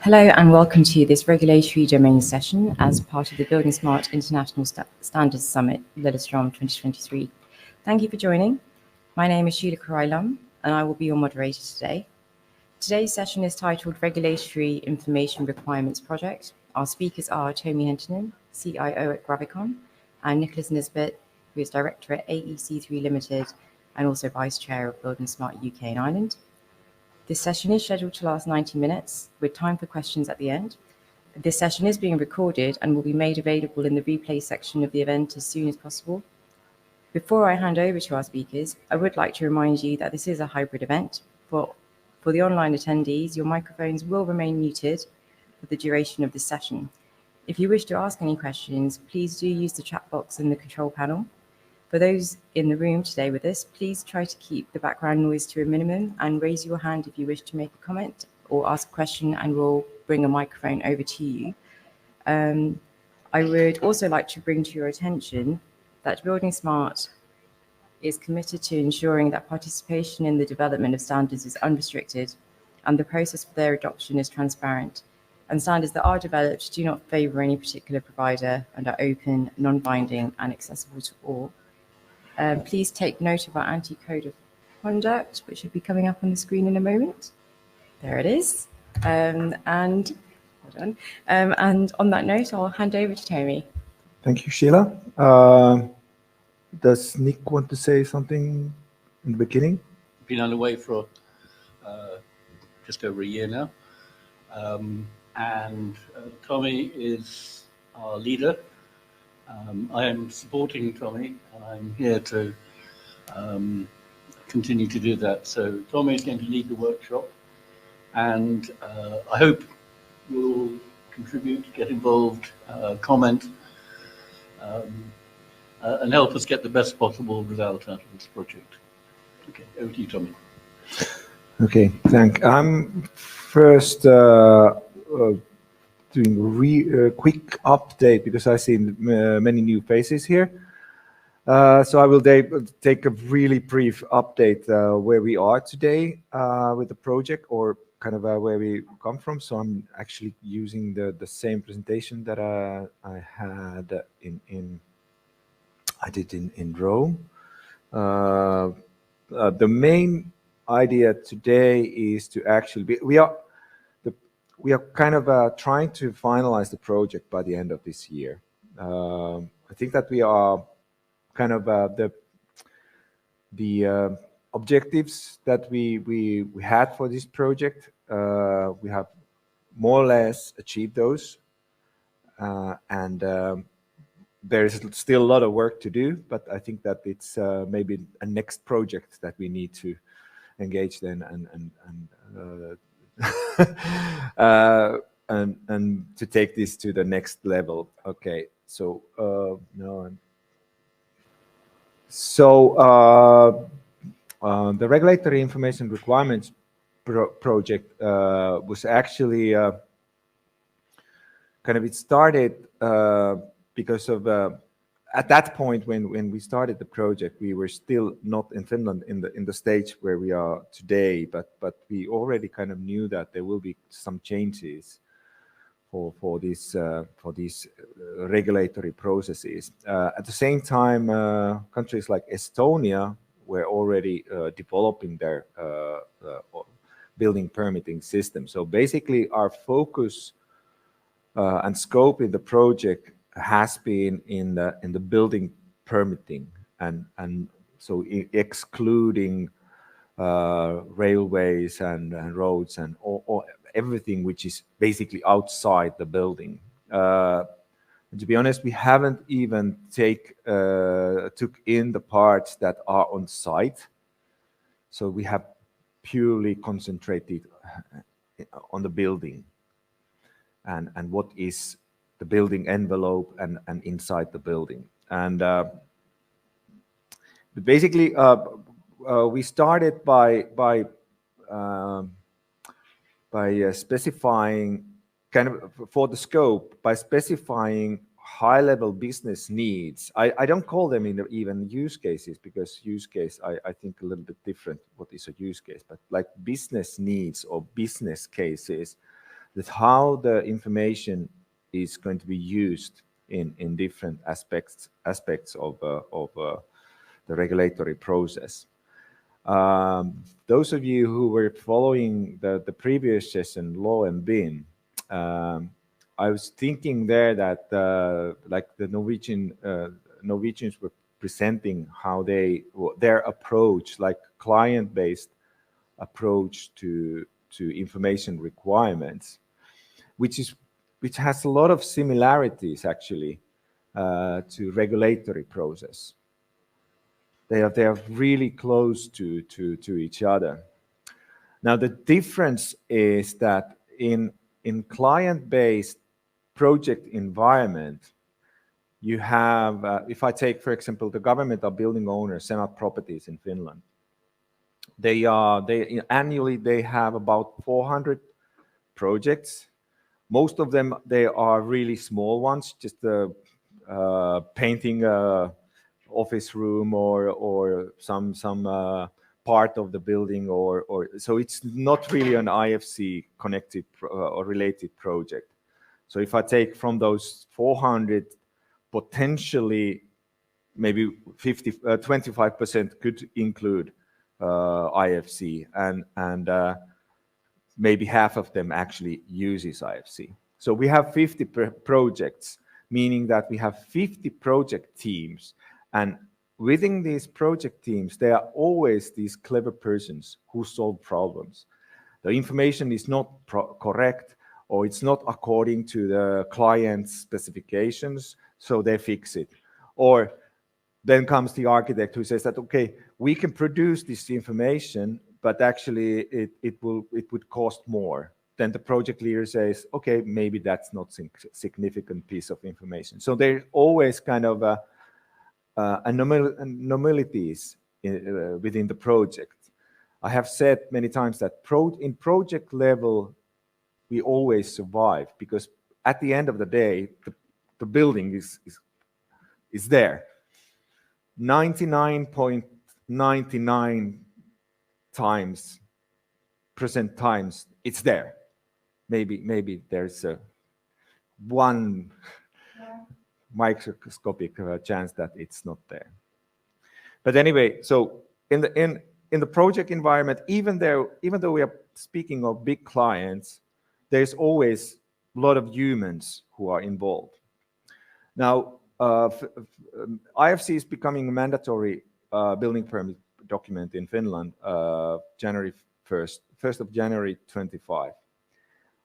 Hello and welcome to this regulatory domain session as part of the buildingSMART International Standards Summit, Lillestrøm 2023. Thank you for joining. My name is Sheila Karailam and I will be your moderator today. Today's session is titled Regulatory Information Requirements Project. Our speakers are Tomi Henttinen, CIO at Gravicon, and Nicholas Nisbet, who is Director at AEC3 Limited and also Vice Chair of buildingSMART UK and Ireland. This session is scheduled to last 90 minutes with time for questions at the end. This session is being recorded and will be made available in the replay section of the event as soon as possible. Before I hand over to our speakers, I would like to remind you that this is a hybrid event. For the online attendees, your microphones will remain muted for the duration of this session. If you wish to ask any questions, please do use the chat box in the control panel. For those in the room today with us, please try to keep the background noise to a minimum and raise your hand if you wish to make a comment or ask a question, and we'll bring a microphone over to you. I would also like to bring to your attention that buildingSMART is committed to ensuring that participation in the development of standards is unrestricted and the process for their adoption is transparent. And standards that are developed do not favour any particular provider and are open, non-binding and accessible to all. Please take note of our anti-code of conduct, which should be coming up on the screen in a moment. There it is. And on that note, I'll hand over to Tomi. Thank you, Sheila. Does Nick want to say something in the beginning? Been underway for just over a year now. Tomi is our leader. I am supporting Tomi, and I'm here to continue to do that. So Tomi is going to lead the workshop, and I hope you'll contribute, get involved, comment, and help us get the best possible result out of this project. Okay, over to you, Tomi. Okay, I'm first doing a quick update because I see many new faces here. So I will take a really brief update where we are today with the project, or kind of where we come from. So I'm actually using the same presentation that I had I did in Rome. The main idea today is to actually we are kind of trying to finalize the project by the end of this year. I think that we are kind of the objectives that we had for this project. We have more or less achieved those, and there is still a lot of work to do. But I think that it's maybe a next project that we need to engage then and to take this to the next level. Okay, so the regulatory information requirements project was actually kind of, it started because of at that point when we started the project, we were still not in Finland in the stage where we are today, but we already kind of knew that there will be some changes for these regulatory processes. At the same time, countries like Estonia were already developing their building permitting system. So basically, our focus and scope in the project has been in the building permitting, and so excluding railways and roads and all everything which is basically outside the building. And to be honest, we haven't even took in the parts that are on site. So we have purely concentrated on the building and what is the building envelope and inside the building. And basically, we started by specifying kind of for the scope, by specifying high-level business needs. I don't call them even use cases, because use case, I think a little bit different what is a use case, but like business needs or business cases that how the information is going to be used in different aspects of the regulatory process. Those of you who were following the previous session, law and BIM, I was thinking there that like the Norwegians were presenting how their approach, like client-based approach to information requirements, which has a lot of similarities actually to regulatory process. They are really close to each other. Now the difference is that in client-based project environment, you have, if I take, for example, the government or building owners, Senat Properties in Finland, they annually they have about 400 projects. Most of them, they are really small ones, just painting a office room or some part of the building, or so it's not really an IFC connected or related project. So if I take from those 400, potentially maybe 25% could include IFC, and maybe half of them actually uses IFC. So we have 50 projects, meaning that we have 50 project teams, and within these project teams, there are always these clever persons who solve problems. The information is not correct, or it's not according to the client's specifications, so they fix it. Or then comes the architect who says that, okay, we can produce this information, but actually it would cost more. Then the project leader says, okay, maybe that's not a significant piece of information. So there's always kind of anomalies within the project. I have said many times that in project level, we always survive, because at the end of the day, the building is there. 99.99% times it's there. Maybe there's one microscopic chance that it's not there. But anyway, so in the project environment, even though we are speaking of big clients, there's always a lot of humans who are involved. Now, IFC is becoming a mandatory building permit document in Finland, January 1st of January 25.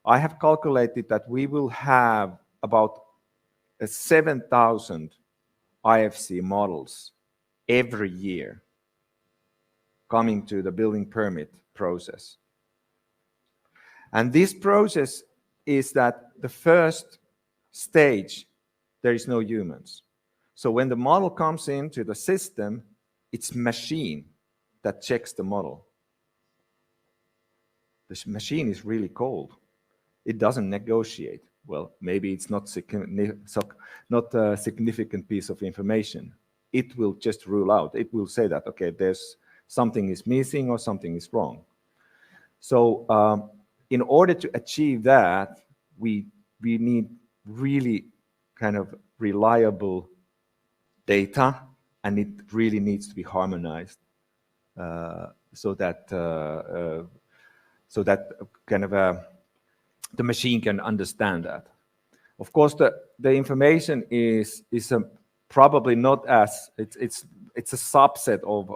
I have calculated that we will have about 7,000 IFC models every year coming to the building permit process. And this process is that the first stage, there is no humans. So when the model comes into the system, it's machine that checks the model. The machine is really cold. It doesn't negotiate. Well, maybe it's not a significant piece of information. It will just rule out. It will say that, okay, there's something is missing or something is wrong. So in order to achieve that, we need really kind of reliable data, and it really needs to be harmonized so that kind of the machine can understand that. Of course, the information is probably not as it's a subset of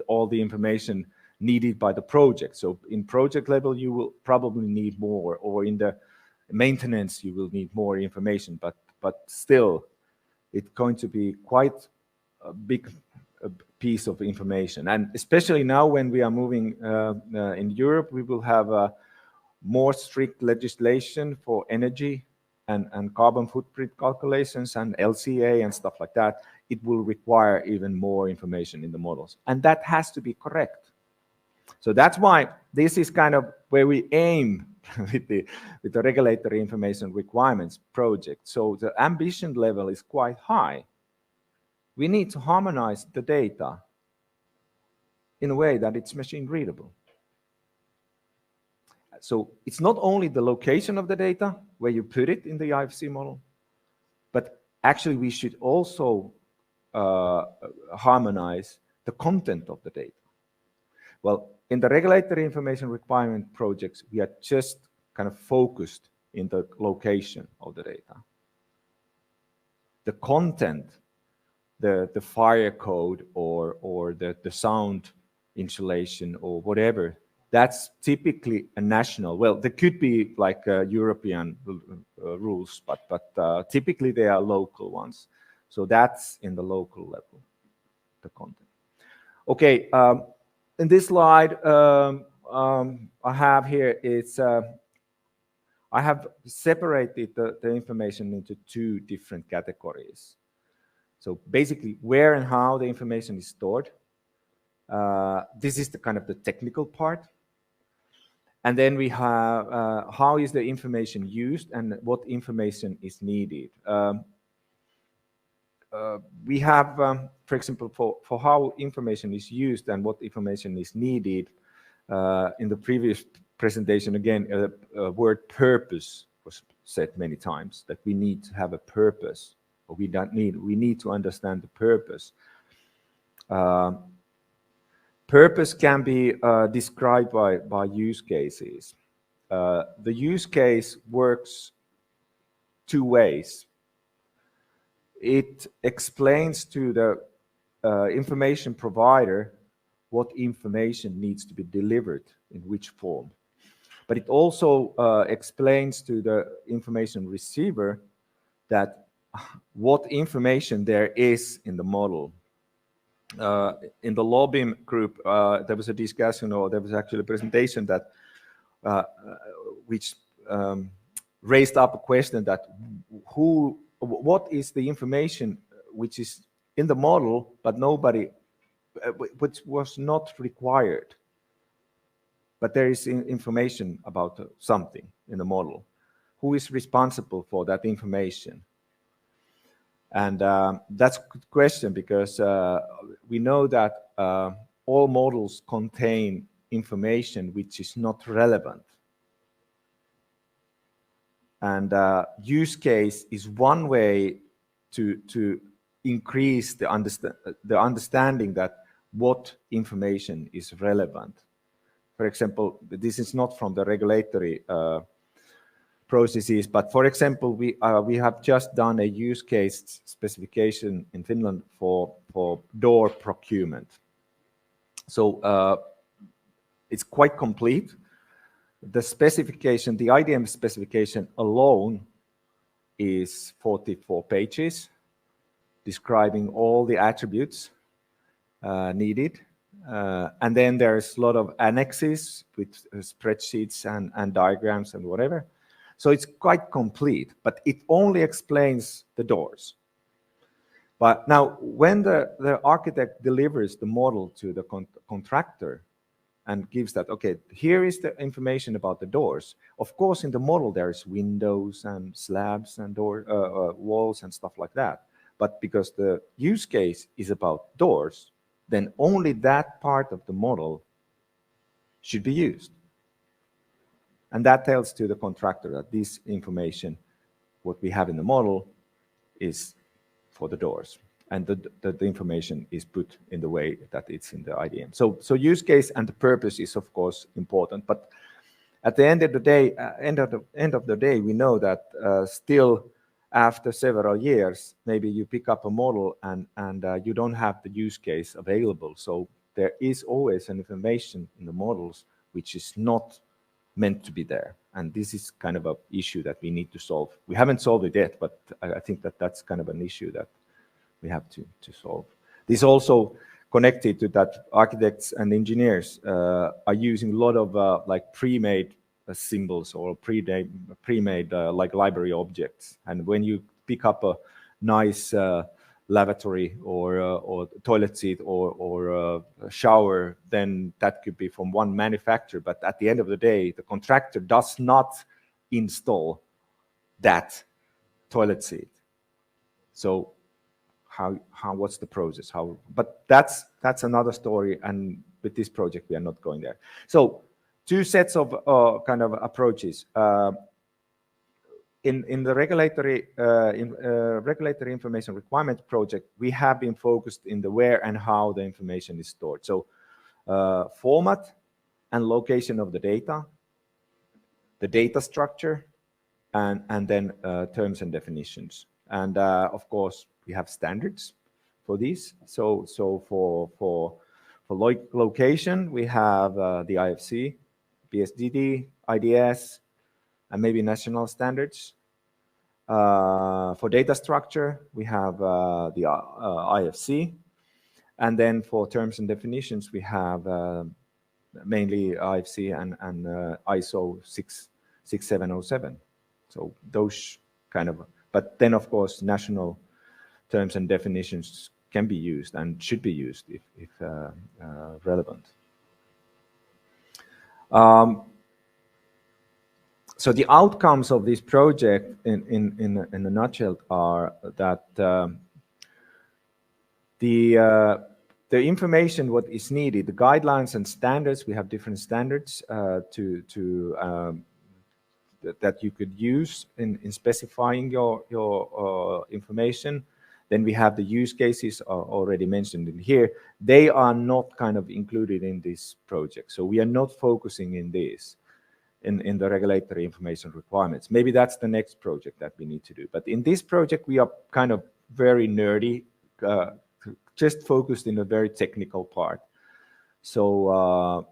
all the information needed by the project. So in project level, you will probably need more, or in the maintenance, you will need more information. But still, it's going to be quite a big piece of information. And especially now when we are moving in Europe, we will have more strict legislation for energy and carbon footprint calculations and LCA and stuff like that. It will require even more information in the models. And that has to be correct. So that's why this is kind of where we aim with the regulatory information requirements project. So the ambition level is quite high. We need to harmonize the data in a way that it's machine readable. So it's not only the location of the data where you put it in the IFC model, but actually we should also harmonize the content of the data. Well, in the regulatory information requirement projects, we are just kind of focused in the location of the data. The content, the fire code or the sound insulation or whatever, that's typically a national. Well, there could be like European rules, but typically they are local ones. So that's in the local level, the content. Okay, in this slide I have here, I have separated the information into two different categories. So basically, where and how the information is stored. This is the kind of the technical part. And then we have how is the information used and what information is needed. We have, for example, for how information is used and what information is needed, in the previous presentation, again, word purpose was said many times, that we need to have a purpose, or we need to understand the purpose. Purpose can be described by use cases. The use case works two ways. It explains to the information provider what information needs to be delivered in which form. But it also explains to the information receiver that what information there is in the model. In the LOBIM group, there was a discussion, or there was actually a presentation that which raised up a question that what is the information which is in the model, but which was not required, but there is information about something in the model. Who is responsible for that information? And that's a good question, because we know that all models contain information which is not relevant. And use case is one way to increase the understanding that what information is relevant. For example, this is not from the regulatory processes, but for example, we have just done a use case specification in Finland for door procurement. So it's quite complete. The specification, the IDM specification alone is 44 pages, describing all the attributes needed. And then there's a lot of annexes with spreadsheets and diagrams and whatever. So it's quite complete, but it only explains the doors. But now, when the architect delivers the model to the contractor and gives that, okay, here is the information about the doors. Of course, in the model, there's windows and slabs and walls and stuff like that. But because the use case is about doors, then only that part of the model should be used. And that tells to the contractor that this information, what we have in the model, is for the doors. And the information is put in the way that it's in the IDM. So use case and the purpose is, of course, important. But at the end of the day, we know that still, after several years, maybe you pick up a model and you don't have the use case available. So there is always an information in the models which is not meant to be there. And this is kind of an issue that we need to solve. We haven't solved it yet, but I think that that's kind of an issue that we have to solve. This also connected to that architects and engineers are using a lot of like pre-made symbols or pre-made like library objects. And when you pick up a nice lavatory or toilet seat or a shower, then that could be from one manufacturer. But at the end of the day, the contractor does not install that toilet seat. So what's the process? But that's another story, and with this project we are not going there. So two sets of kind of approaches. In the regulatory information requirement project, we have been focused in the where and how the information is stored. So format and location of the data structure, and then terms and definitions. And of course, we have standards for these. So for location, we have the IFC, BSDD, IDS, and maybe national standards. For data structure, we have the IFC. And then for terms and definitions, we have mainly IFC and ISO 6707. So those kind of, but then of course, national terms and definitions can be used and should be used if relevant. So the outcomes of this project in a nutshell are that the information what is needed, the guidelines and standards, we have different standards that you could use in specifying your information. Then we have the use cases already mentioned in here. They are not kind of included in this project. So we are not focusing in this. In the regulatory information requirements. Maybe that's the next project that we need to do. But in this project, we are kind of very nerdy, just focused in a very technical part. So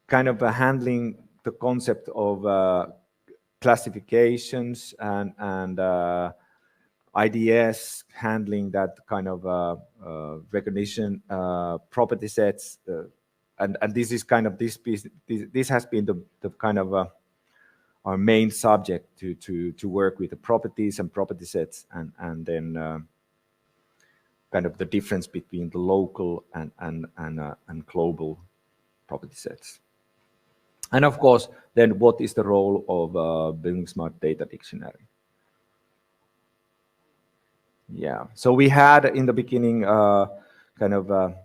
kind of handling the concept of classifications and IDS, handling that kind of recognition, property sets, and this is kind of this piece. This has been the kind of our main subject to work with the properties and property sets, and then kind of the difference between the local and global property sets. And of course, then what is the role of buildingSMART data dictionary? Yeah. So we had in the beginning kind of.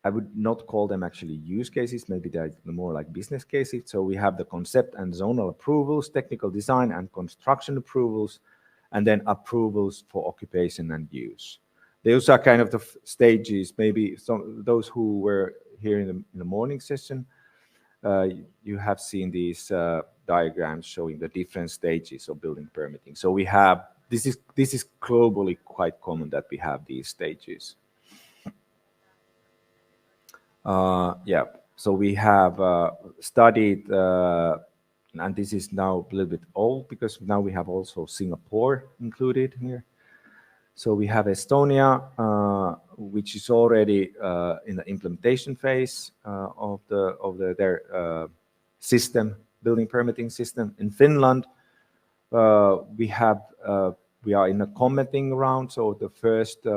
I would not call them actually use cases, maybe they're more like business cases. So we have the concept and zonal approvals, technical design and construction approvals, and then approvals for occupation and use. Those are kind of the stages. Maybe those who were here in the morning session, you have seen these diagrams showing the different stages of building permitting. So we have, this is globally quite common that we have these stages. Yeah, so we have studied, and this is now a little bit old because now we have also Singapore included here. So we have Estonia, which is already in the implementation phase of their system, building permitting system. In Finland, we are in a commenting round. So the first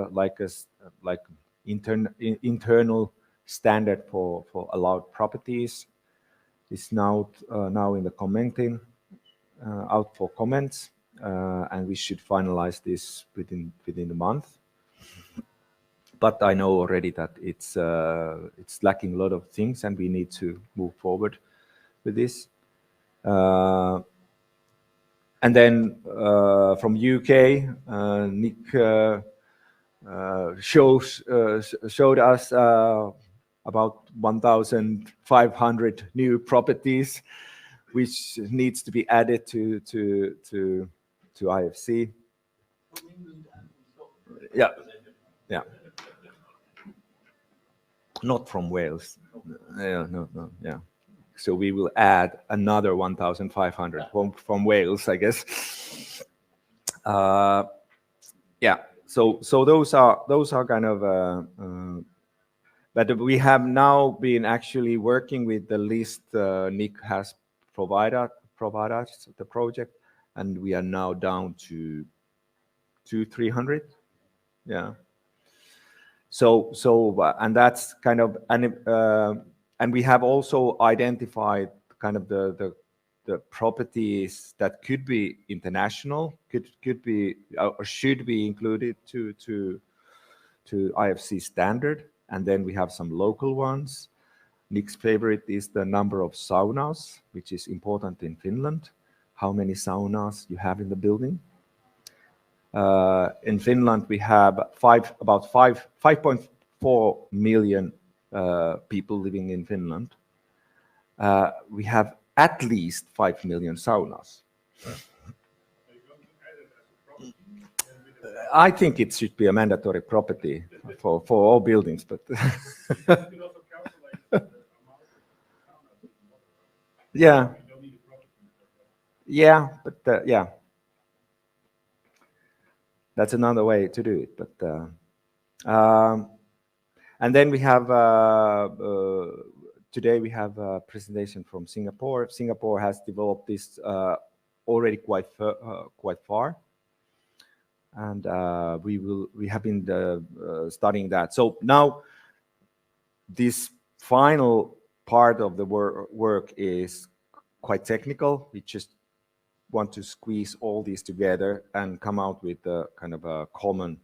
internal standard for allowed properties is now in the commenting out for comments, and we should finalize this within a month. But I know already that it's lacking a lot of things, and we need to move forward with this. And then from UK, Nick showed us about 1,500 new properties, which needs to be added to IFC. Yeah, yeah. Not from Wales. Yeah, no, yeah. So we will add another 1,500 from Wales, I guess. Yeah. So those are kind of. But we have now been actually working with the list Nick has provided us the project, and we are now down to 200-300. Yeah. So and that's kind of and we have also identified kind of the properties that could be international, could be or should be included to IFC standard. And then we have some local ones. Nick's favorite is the number of saunas, which is important in Finland. How many saunas you have in the building? In Finland, we have about 5.4 million people living in Finland. We have at least 5 million saunas. I think it should be a mandatory property for all buildings, but yeah, but yeah, that's another way to do it. But and then we have today we have a presentation from Singapore. Singapore has developed this already quite far. And we have been studying that. So now this final part of the work is quite technical. We just want to squeeze all these together and come out with a kind of a common,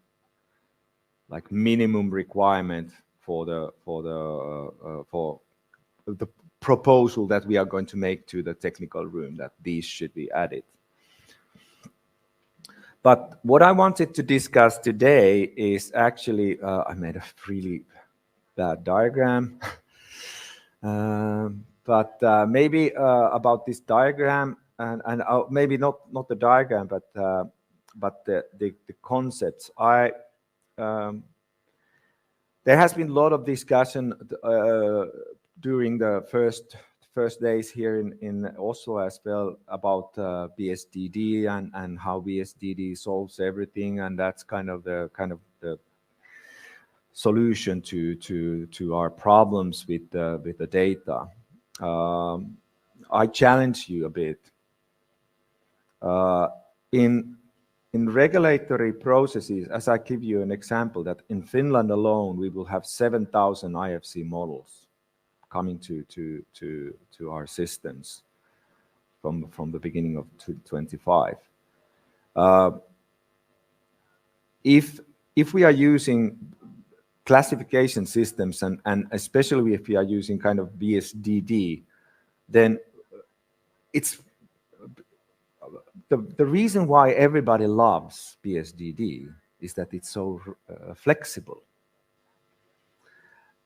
like, minimum requirement for the proposal that we are going to make to the technical room, that these should be added. But what I wanted to discuss today is actually, I made a really bad diagram, but maybe about this diagram, and maybe not the diagram, but the concepts. There has been a lot of discussion during the first days here in Oslo as well about BSDD and how BSDD solves everything, and that's kind of the solution to our problems with the data. I challenge you a bit. In regulatory processes, as I give you an example, that in Finland alone we will have 7,000 IFC models coming to our systems from the beginning of 2025. If we are using classification systems and especially if we are using kind of BSDD, then it's the reason why everybody loves BSDD is that it's so flexible.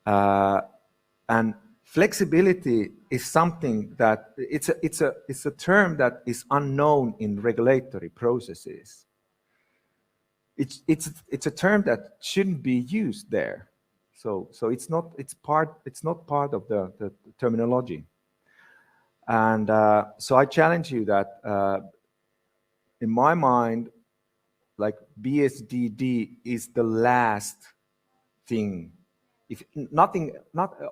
And flexibility is something that it's a term that is unknown in regulatory processes. It's a term that shouldn't be used there. So it's not part of the terminology. And so I challenge you that in my mind, like, BSDD is the last thing. If not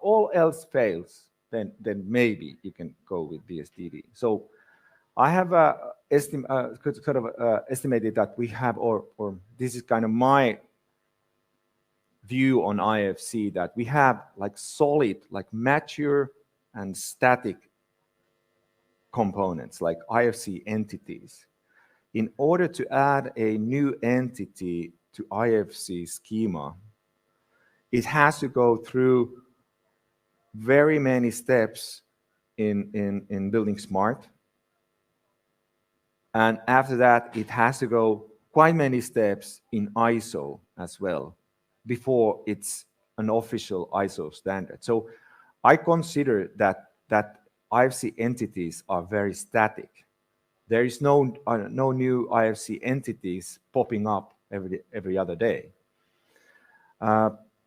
all else fails, then maybe you can go with BSDD. So I have estimated that we have, or this is kind of my view on IFC, that we have like solid, like mature and static components, like IFC entities. In order to add a new entity to IFC schema, it has to go through very many steps in buildingSMART. And after that, it has to go quite many steps in ISO as well before it's an official ISO standard. So I consider that IFC entities are very static. There is no new IFC entities popping up every other day.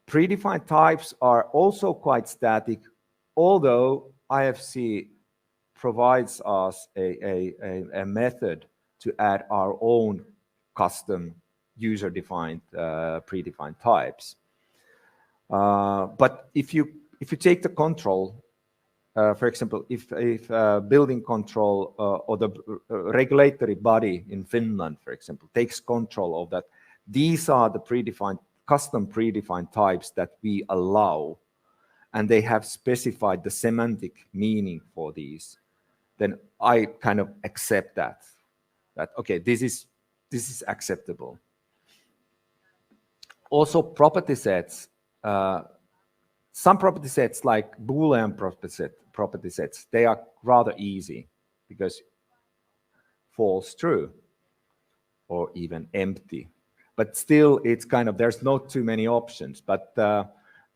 Predefined types are also quite static, although IFC provides us a method to add our own custom user-defined predefined types. But if you take the control, for example, if building control or the regulatory body in Finland, for example, takes control of that, these are the custom predefined types that we allow, and they have specified the semantic meaning for these, then I kind of accept that okay, this is acceptable. Also, property sets Some property sets, like Boolean property sets, they are rather easy because false true or even empty. But still, it's kind of, there's not too many options. But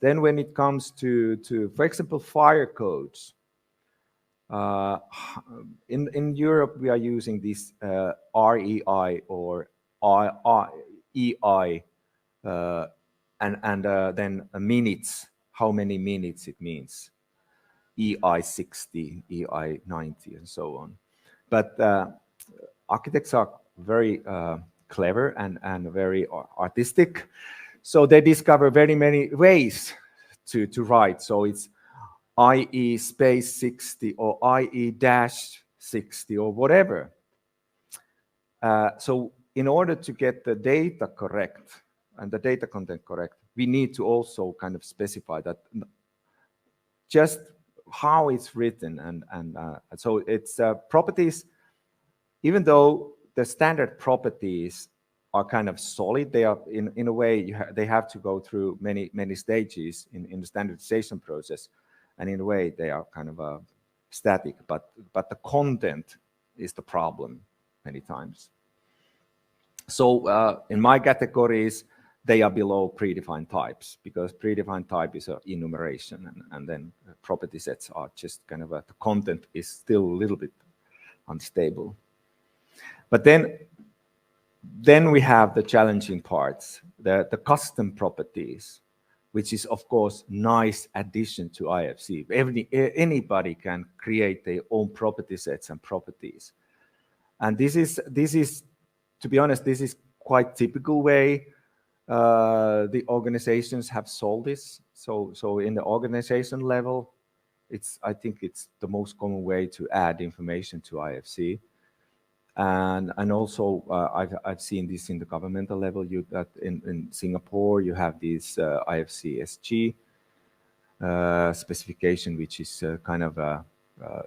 then when it comes to, for example, fire codes, in Europe, we are using this REI or EI, and then minutes, how many minutes it means, EI 60, EI 90, and so on. But architects are very clever and very artistic, so they discover very many ways to write. So it's IE space 60 or IE dash 60 or whatever. So in order to get the data correct and the data content correct, we need to also kind of specify that just how it's written. And so it's properties, even though the standard properties are kind of solid, they are in a way, they have to go through many stages in the standardization process. And in a way, they are kind of static, but the content is the problem many times. So in my categories, they are below predefined types, because predefined type is an enumeration, and then property sets are just kind of the content is still a little bit unstable. But then we have the challenging parts, the custom properties, which is of course nice addition to IFC. Anybody can create their own property sets and properties, and this is, to be honest, this is quite typical way the organizations have solved this. So in the organization level, I think it's the most common way to add information to IFC. And also I've seen this in the governmental level. That in Singapore you have this IFC SG specification, which is kind of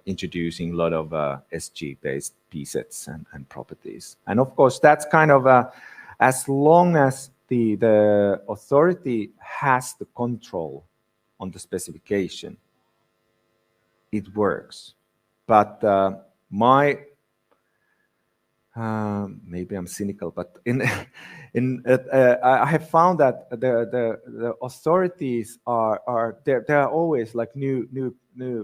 introducing a lot of SG-based P-sets and properties. And of course, that's kind of as long as the authority has the control on the specification, it works. But maybe I'm cynical, but I have found that the authorities are there are always like new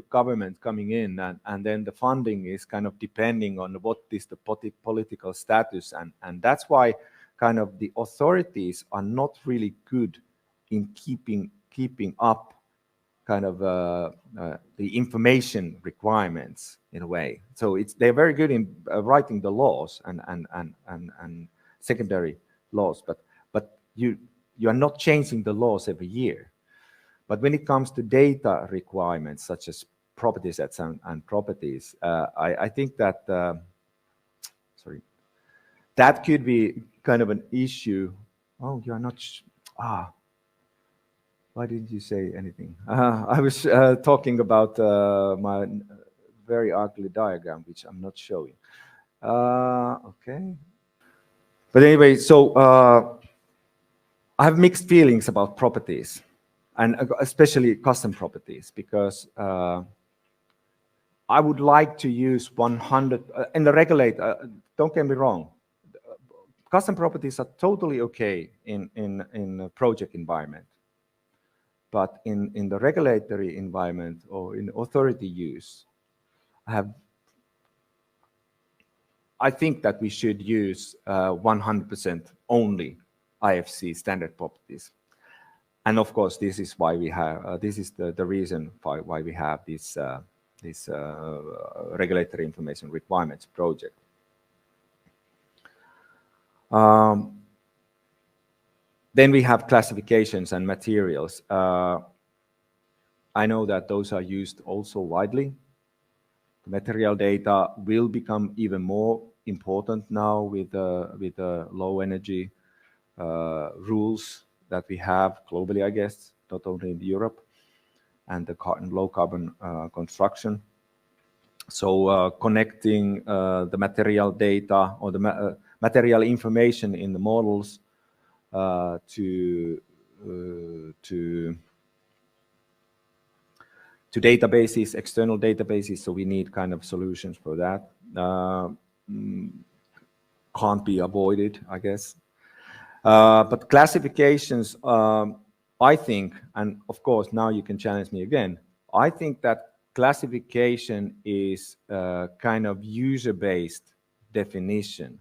government coming in, and then the funding is kind of depending on what is the political status, and that's why kind of the authorities are not really good in keeping up kind of the information requirements in a way. So they're very good in writing the laws and secondary laws, but you are not changing the laws every year. But when it comes to data requirements such as property sets and properties, I think that that could be kind of an issue. Oh, you are not. Why didn't you say anything? I was talking about my very ugly diagram, which I'm not showing. Okay. But anyway, so I have mixed feelings about properties, and especially custom properties, because I would like to use 100, and the regulator, don't get me wrong, custom properties are totally okay in a project environment. But in the regulatory environment or in authority use, I think that we should use 100% only IFC standard properties. And of course, this is why we have, this is the reason why we have this regulatory information requirements project. Then we have classifications and materials. I know that those are used also widely. The material data will become even more important now with the low energy rules that we have globally, I guess, not only in Europe, and the low carbon construction. So connecting the material data or the material information in the models to to databases, external databases, so we need kind of solutions for that. Can't be avoided, I guess. But classifications, I think, and of course now you can challenge me again, I think that classification is kind of user-based definition,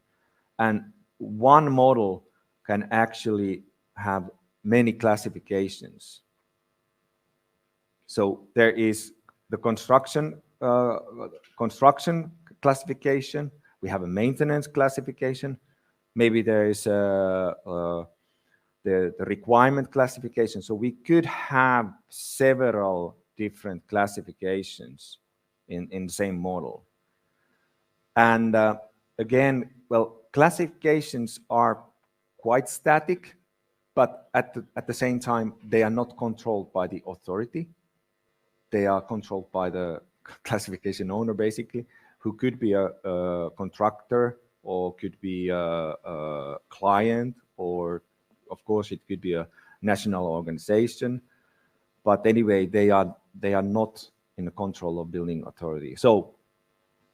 and one model can actually have many classifications. So there is the construction classification, we have a maintenance classification, maybe there is the requirement classification. So we could have several different classifications in the same model. And again, well, classifications are quite static, but at the same time, they are not controlled by the authority. They are controlled by the classification owner, basically, who could be a contractor, or could be a client, or of course it could be a national organization. But anyway, they are not in the control of building authority. So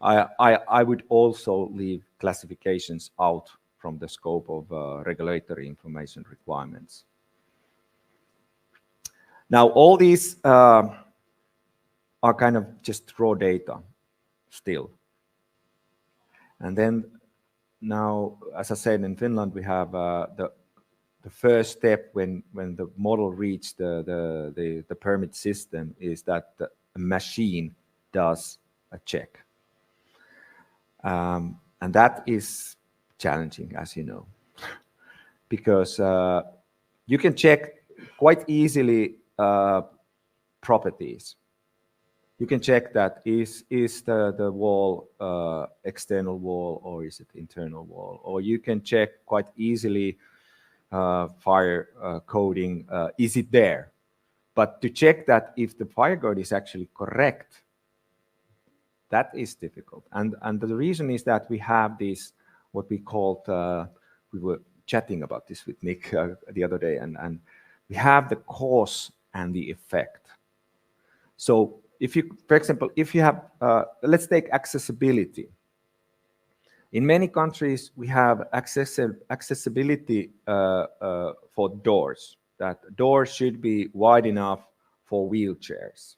I would also leave classifications out from the scope of regulatory information requirements. Now, all these are kind of just raw data still. And then now, as I said, in Finland, we have the first step when the model reached the permit system is that the machine does a check. And that is challenging, as you know, because you can check quite easily properties. You can check that is the wall external wall, or is it internal wall? Or you can check quite easily fire coding, is it there? But to check that if the fire code is actually correct, that is difficult. And the reason is that we have this, what we called, we were chatting about this with Nick the other day, and we have the cause and the effect. So if you, for example, if you have, let's take accessibility. In many countries, we have accessibility for doors, that doors should be wide enough for wheelchairs.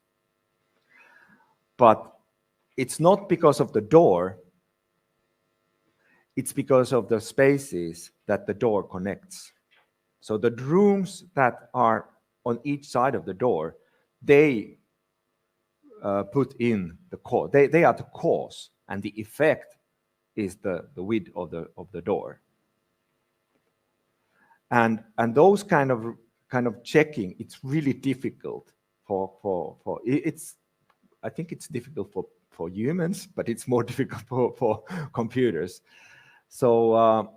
But it's not because of the door, it's because of the spaces that the door connects. So the rooms that are on each side of the door, they put in the cause. They are the cause, and the effect is the width of the door. And those kind of checking, it's really difficult for it's, I think it's difficult for humans, but it's more difficult for computers. So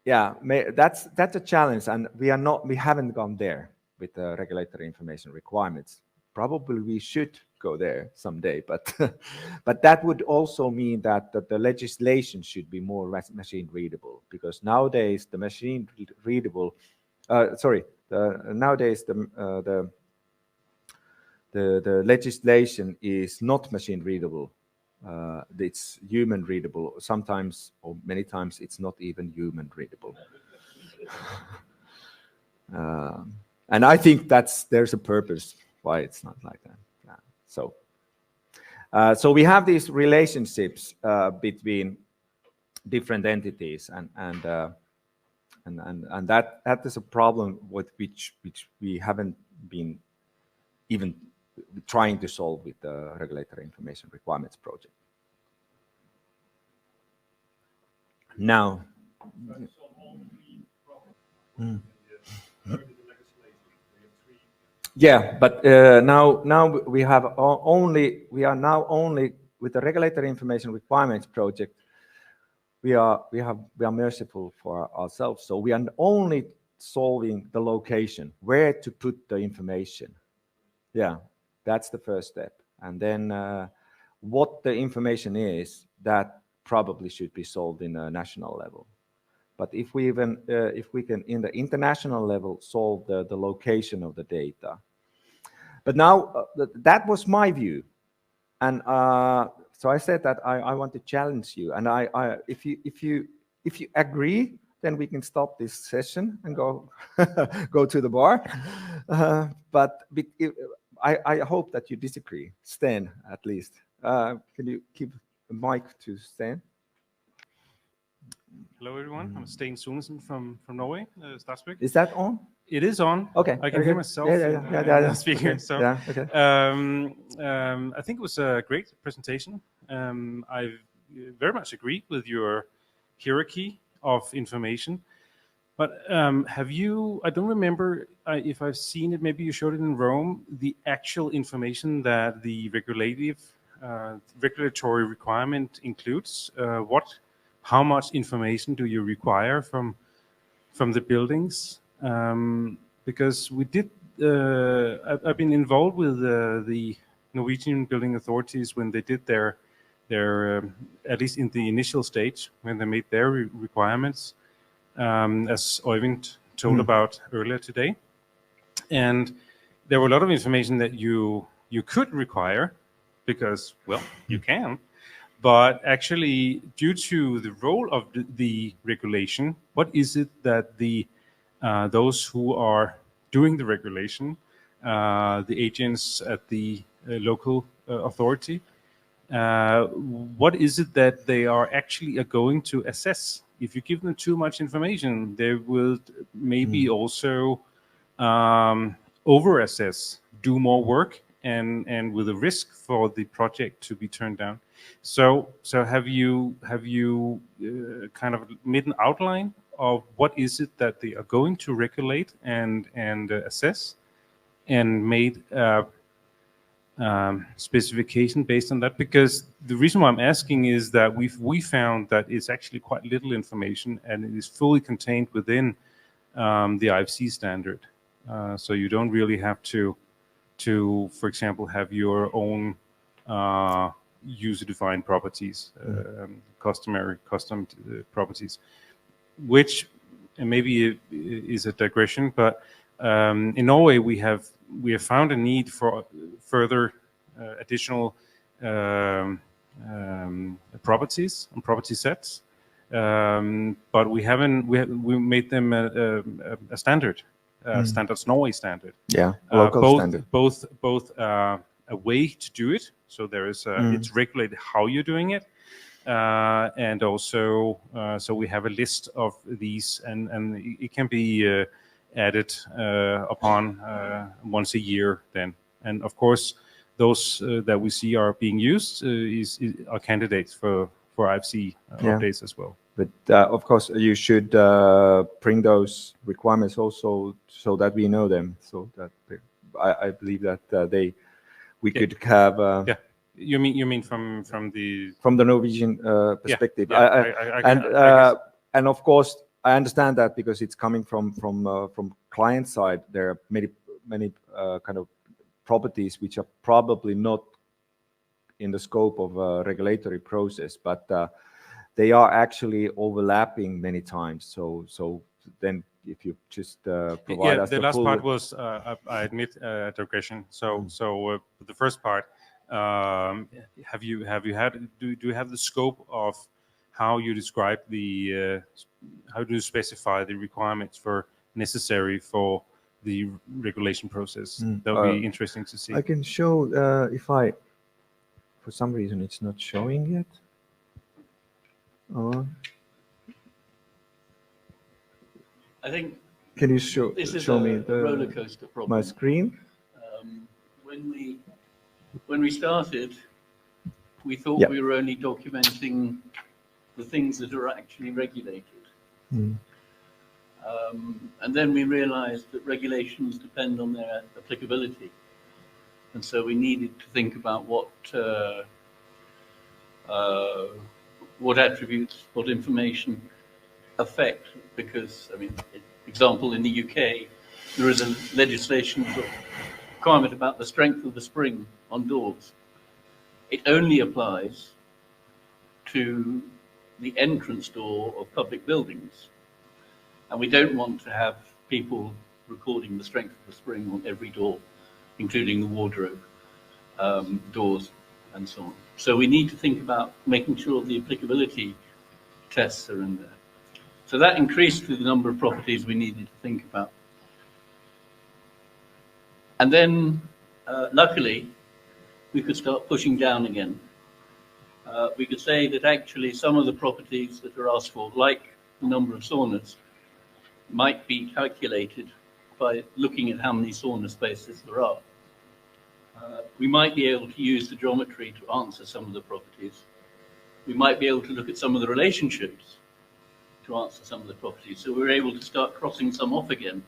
yeah, that's a challenge, and we haven't gone there with the regulatory information requirements. Probably we should go there someday, but but that would also mean that the legislation should be more machine readable, because nowadays the machine readable, nowadays the legislation is not machine readable. It's human readable. Sometimes, or many times, it's not even human readable. And I think there's a purpose why it's not like that. So we have these relationships between different entities, and that is a problem with which we haven't been even trying to solve with the regulatory information requirements project. Now, yeah, but now we are now only with the regulatory information requirements project. We are merciful for ourselves, so we are only solving the location, where to put the information. Yeah, that's the first step, and then what the information is, that probably should be solved in a national level. But if we can in the international level solve the location of the data, But now that was my view, and so I said that I want to challenge you, and if you agree, then we can stop this session and go go to the bar. But I hope that you disagree, Stan, at least. Can you give the mic to Stan? Hello, everyone. I'm Sten Sunesen from Norway, Statsbygg. Is that on? It is on. Okay. I can hear myself in the speaker. Okay. So, Yeah, okay. I think it was a great presentation. I very much agree with your hierarchy of information. But have you, I don't remember if I've seen it, maybe you showed it in Rome, the actual information that the regulatory requirement includes. How much information do you require from the buildings? Because we did, I've been involved with the Norwegian building authorities when they did their at least in the initial stage, when they made their requirements, as Øyvind told about earlier today. And there were a lot of information that you could require because, well, you can. But actually, due to the role of the regulation, what is it that those who are doing the regulation, the agents at the local authority, what is it that they are actually going to assess? If you give them too much information, they will maybe also over-assess, do more work, and with a risk for the project to be turned down. So have you kind of made an outline of what is it that they are going to regulate and assess, and made specification based on that? Because the reason why I'm asking is that we found that it's actually quite little information, and it is fully contained within the IFC standard. So you don't really have to, for example, have your own user-defined properties, custom properties, which maybe is a digression, but in Norway we have found a need for further additional properties and property sets, but we made them a standard. Standards Norway standard. Yeah, local standard. Both a way to do it, so there is it's regulated how you're doing it, and also so we have a list of these, and it can be added upon once a year then. And of course, those that we see are being used are candidates for IFC updates as well. But of course, you should bring those requirements also so that we know them. So that I believe that we could have. You mean from the Norwegian perspective? I and of course, I understand that because it's coming from client side. There are many kind of properties which are probably not in the scope of a regulatory process, but they are actually overlapping many times. So then, if you just provide us the last full... part was, I admit, digression. So the first part, have you had? Do you have the scope of how you describe how do you specify the requirements necessary for the regulation process? That would be interesting to see. I can show if for some reason it's not showing yet. I think. Can you show me the roller coaster problem. My screen? When we started, we thought we were only documenting the things that are actually regulated. And then we realized that regulations depend on their applicability. And so we needed to think about what attributes, what information affect, because, I mean, example, in the UK, there is a legislation requirement about the strength of the spring on doors. It only applies to the entrance door of public buildings. And we don't want to have people recording the strength of the spring on every door including the wardrobe, doors, and so on. So we need to think about making sure the applicability tests are in there. So that increased the number of properties we needed to think about. And then, luckily, we could start pushing down again. We could say that actually some of the properties that are asked for, like the number of saunas, might be calculated by looking at how many sauna spaces there are. We might be able to use the geometry to answer some of the properties. We might be able to look at some of the relationships to answer some of the properties. So we're able to start crossing some off again,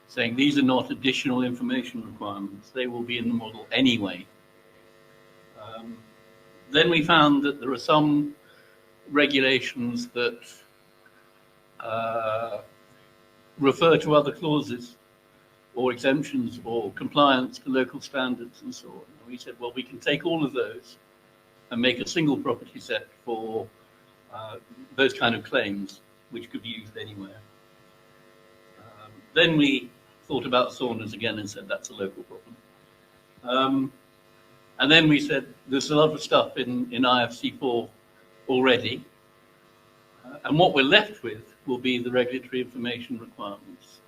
saying these are not additional information requirements. They will be in the model anyway. Then we found that there are some regulations that refer to other clauses or exemptions or compliance to local standards and so on. And we said, well, we can take all of those and make a single property set for those kind of claims, which could be used anywhere. Then we thought about saunas again and said that's a local problem. And then we said there's a lot of stuff in IFC4 already, and what we're left with will be the regulatory information requirements.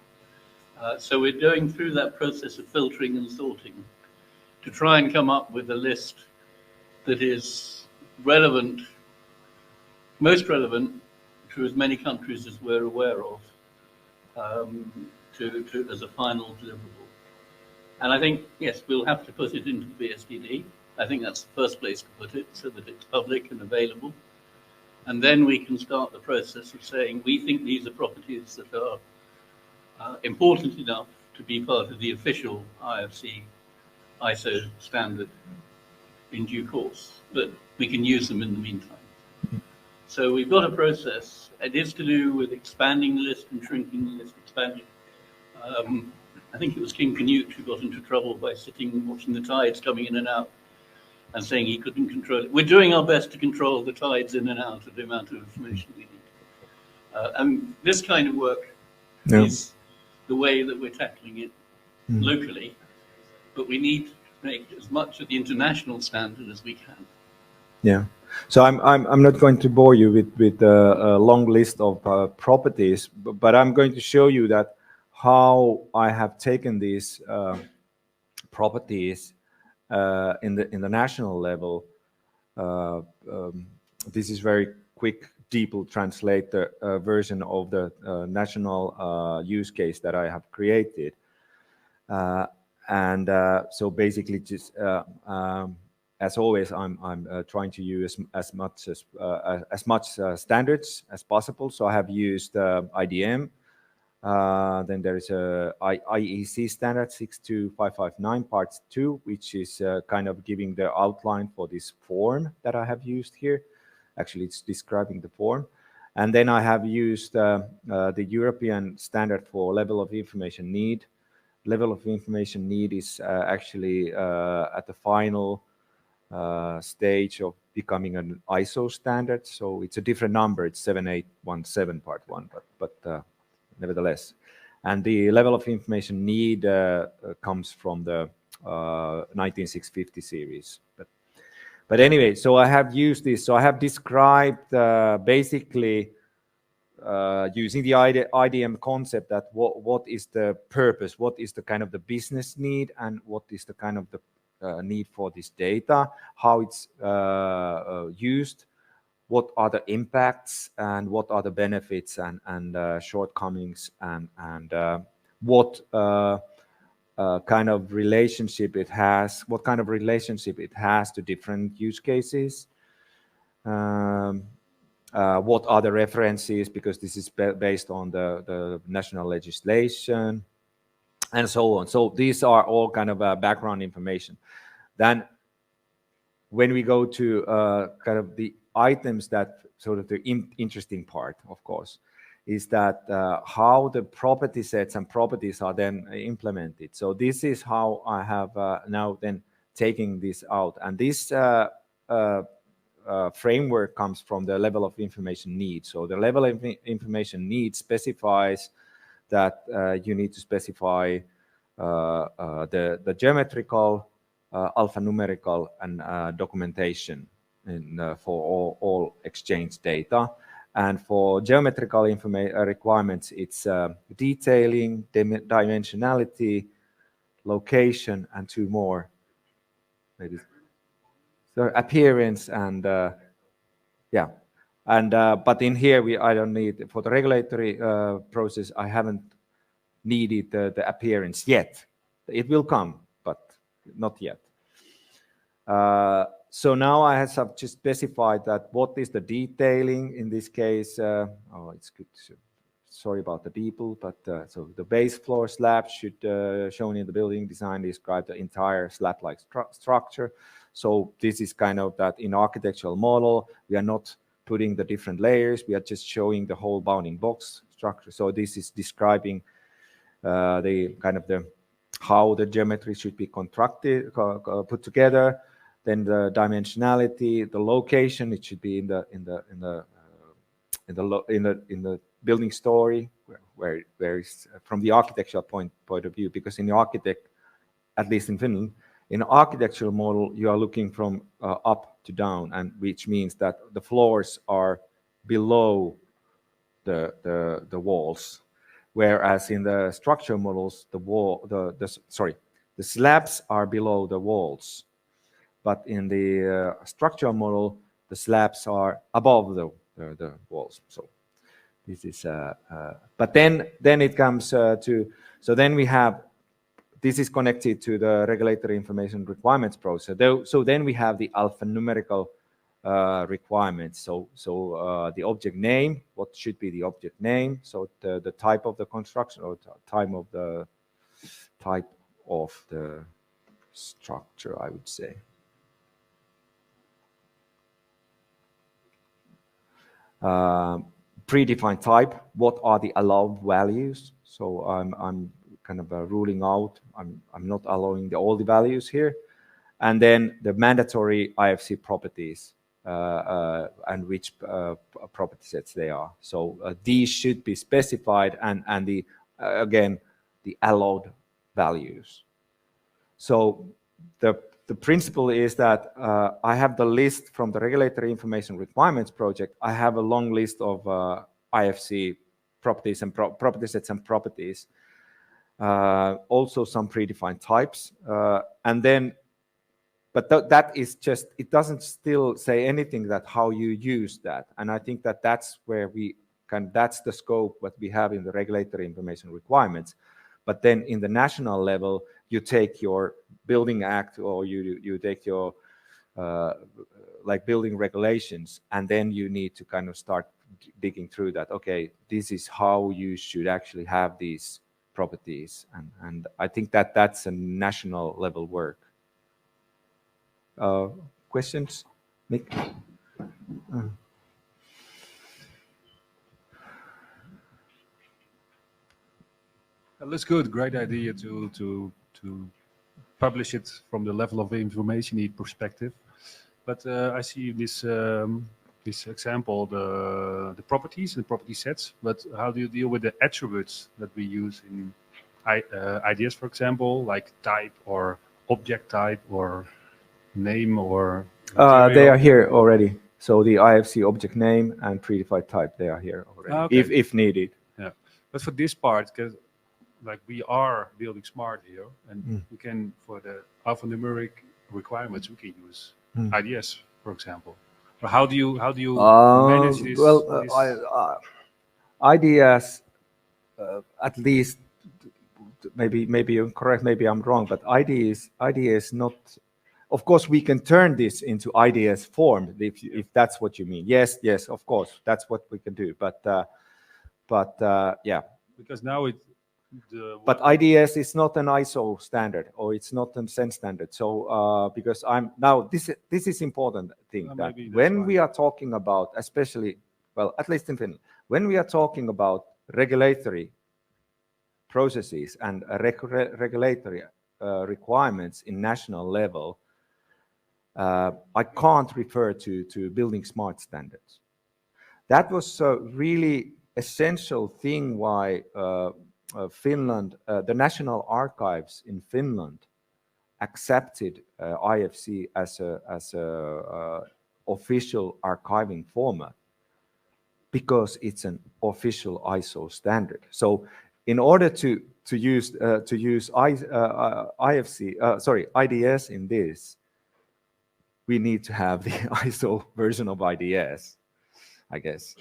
So we're going through that process of filtering and sorting to try and come up with a list that is relevant, most relevant to as many countries as we're aware of, as a final deliverable. And I think, yes, we'll have to put it into the BSDD. I think that's the first place to put it so that it's public and available. And then we can start the process of saying, we think these are properties that are important enough to be part of the official IFC ISO standard in due course, but we can use them in the meantime. So we've got a process. It is to do with expanding the list and shrinking the list, expanding. I think it was King Canute who got into trouble by sitting and watching the tides coming in and out and saying he couldn't control it. We're doing our best to control the tides in and out of the amount of information we need. And this kind of work is the way that we're tackling it locally, but we need to make as much of the international standard as we can. Yeah. So I'm not going to bore you with a long list of properties, but I'm going to show you that how I have taken these properties in the national level. This is very quick DeepL translator version of the national use case that I have created, and so basically just as always, I'm trying to use as much standards as possible. So I have used IDM. Then there is a IEC standard 62559 part 2, which is kind of giving the outline for this form that I have used here. Actually, it's describing the form. And then I have used the European standard for level of information need. Level of information need is actually at the final stage of becoming an ISO standard. So it's a different number. It's 7817 part 1, but nevertheless. And the level of information need comes from the 19650 series. But anyway, so I have used this. So I have described basically using the IDM concept that what is the purpose, what is the kind of the business need, and what is the kind of the need for this data, how it's used, what are the impacts, and what are the benefits and shortcomings, and what kind of relationship it has, what kind of relationship it has to different use cases. What are the references, because this is based on the national legislation, and so on. So these are all kind of background information. Then when we go to kind of the items, that sort of the interesting part, of course, is that how the property sets and properties are then implemented. So this is how I have now then taking this out. And this framework comes from the level of information need. So the level of information need specifies that you need to specify the geometrical, alphanumerical, and documentation for all exchange data. And for geometrical requirements, it's detailing, dimensionality, location, and two more. Maybe. So appearance and yeah. And but in here I don't need, for the regulatory process, I haven't needed the appearance yet. It will come, but not yet. So now I have just specified that what is the detailing in this case. Oh, it's good. Sorry about the people, but so the base floor slab should, shown in the building design, describe the entire slab-like structure. So this is kind of that in architectural model, we are not putting the different layers, we are just showing the whole bounding box structure. So this is describing the kind of the how the geometry should be constructed, put together. Then the dimensionality, the location, it should be in the building story, where is from the architectural point of view, because in the architect, at least in Finland, in an architectural model, you are looking from up to down, and which means that the floors are below the walls, whereas in the structural models, the slabs are below the walls, but in the structural model, the slabs are above the walls. So this is, but then it comes to, so then we have, this is connected to the regulatory information requirements process. So then we have the alphanumerical requirements. So the object name, what should be the object name? So the type of the construction, or type of the structure, I would say. Predefined type, what are the allowed values? So I'm kind of ruling out, I'm not allowing all the values here. And then the mandatory IFC properties and which property sets they are. So these should be specified, and the again, the allowed values. So the principle is that I have the list from the Regulatory Information Requirements project. I have a long list of IFC properties and property sets and properties. Also some predefined types. And then, but that is just, it doesn't still say anything that how you use that. And I think that that's where that's the scope what we have in the Regulatory Information Requirements. But then in the national level, you take your Building Act, or you take your like building regulations, and then you need to kind of start digging through that. Okay, this is how you should actually have these properties, and I think that that's a national level work. Questions, Nick? That's good. Great idea to publish it from the level of information need perspective. But I see this this example, the properties and property sets. But how do you deal with the attributes that we use in ideas, for example, like type or object type or name or material? They are here already. So the IFC object name and predefined type, they are here already, Okay. if needed. Yeah, but for this part, because like we are building smart here, and we can, for the alphanumeric requirements, we can use IDS, for example. Or how do you manage this? Well, IDS, at least, maybe you're correct, maybe I'm wrong, but IDS not. Of course, we can turn this into IDS form if that's what you mean. Yes, of course, that's what we can do. But yeah. Because now But IDS is not an ISO standard, or it's not a CEN standard. So because this is important thing, that when we are talking about, especially, well, at least in Finland, when we are talking about regulatory processes and regulatory requirements in national level, I can't refer to buildingSMART standards. That was a really essential thing why Finland, the National Archives in Finland accepted IFC as a official archiving format because it's an official ISO standard. So in order to use IDS in this, we need to have the ISO version of IDS, I guess.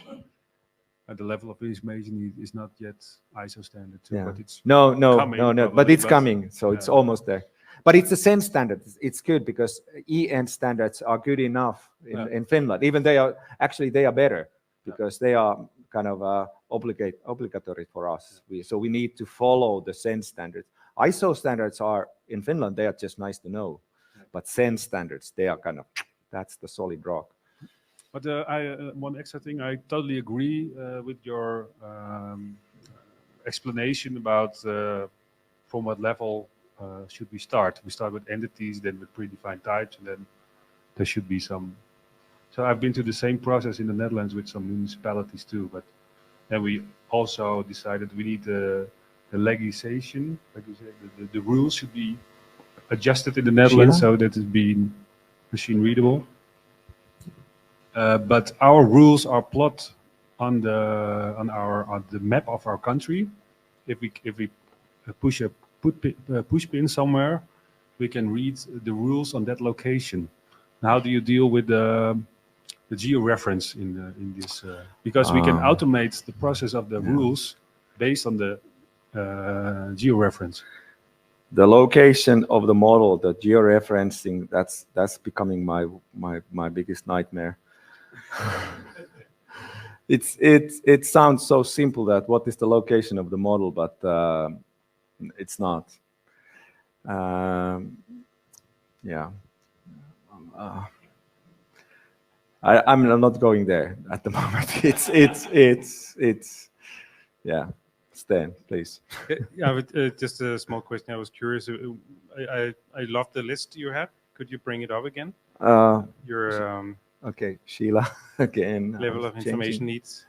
At the level of information is not yet ISO standard too, Yeah. but it's No, coming, but probably, it's coming, so it's yeah. almost there. But it's the same standard. It's good because EN standards are good enough in Finland. Even they are better because they are kind of obligatory for us. So we need to follow the SEN standards. ISO standards are in Finland. They are just nice to know, but SEN standards, they are kind of, that's the solid rock. But one extra thing, I totally agree with your explanation about from what level should we start. We start with entities, then with predefined types, and then there should be some. So I've been through the same process in the Netherlands with some municipalities too, but then we also decided we need the legislation, like you said, the rules should be adjusted in the Netherlands so that it's being machine readable. But our rules are plot on the map of our country. If we push a push pin somewhere, we can read the rules on that location. Now, how do you deal with the georeference in this? Because we can automate the process of the rules based on the georeference. The location of the model, the georeferencing, that's becoming my biggest nightmare. It sounds so simple that what is the location of the model, but it's not. Yeah. I'm not going there at the moment. It's yeah. Stan, please. Yeah, but, just a small question. I was curious. I love the list you had. Could you bring it up again? Your okay, Sheila again. level of information needs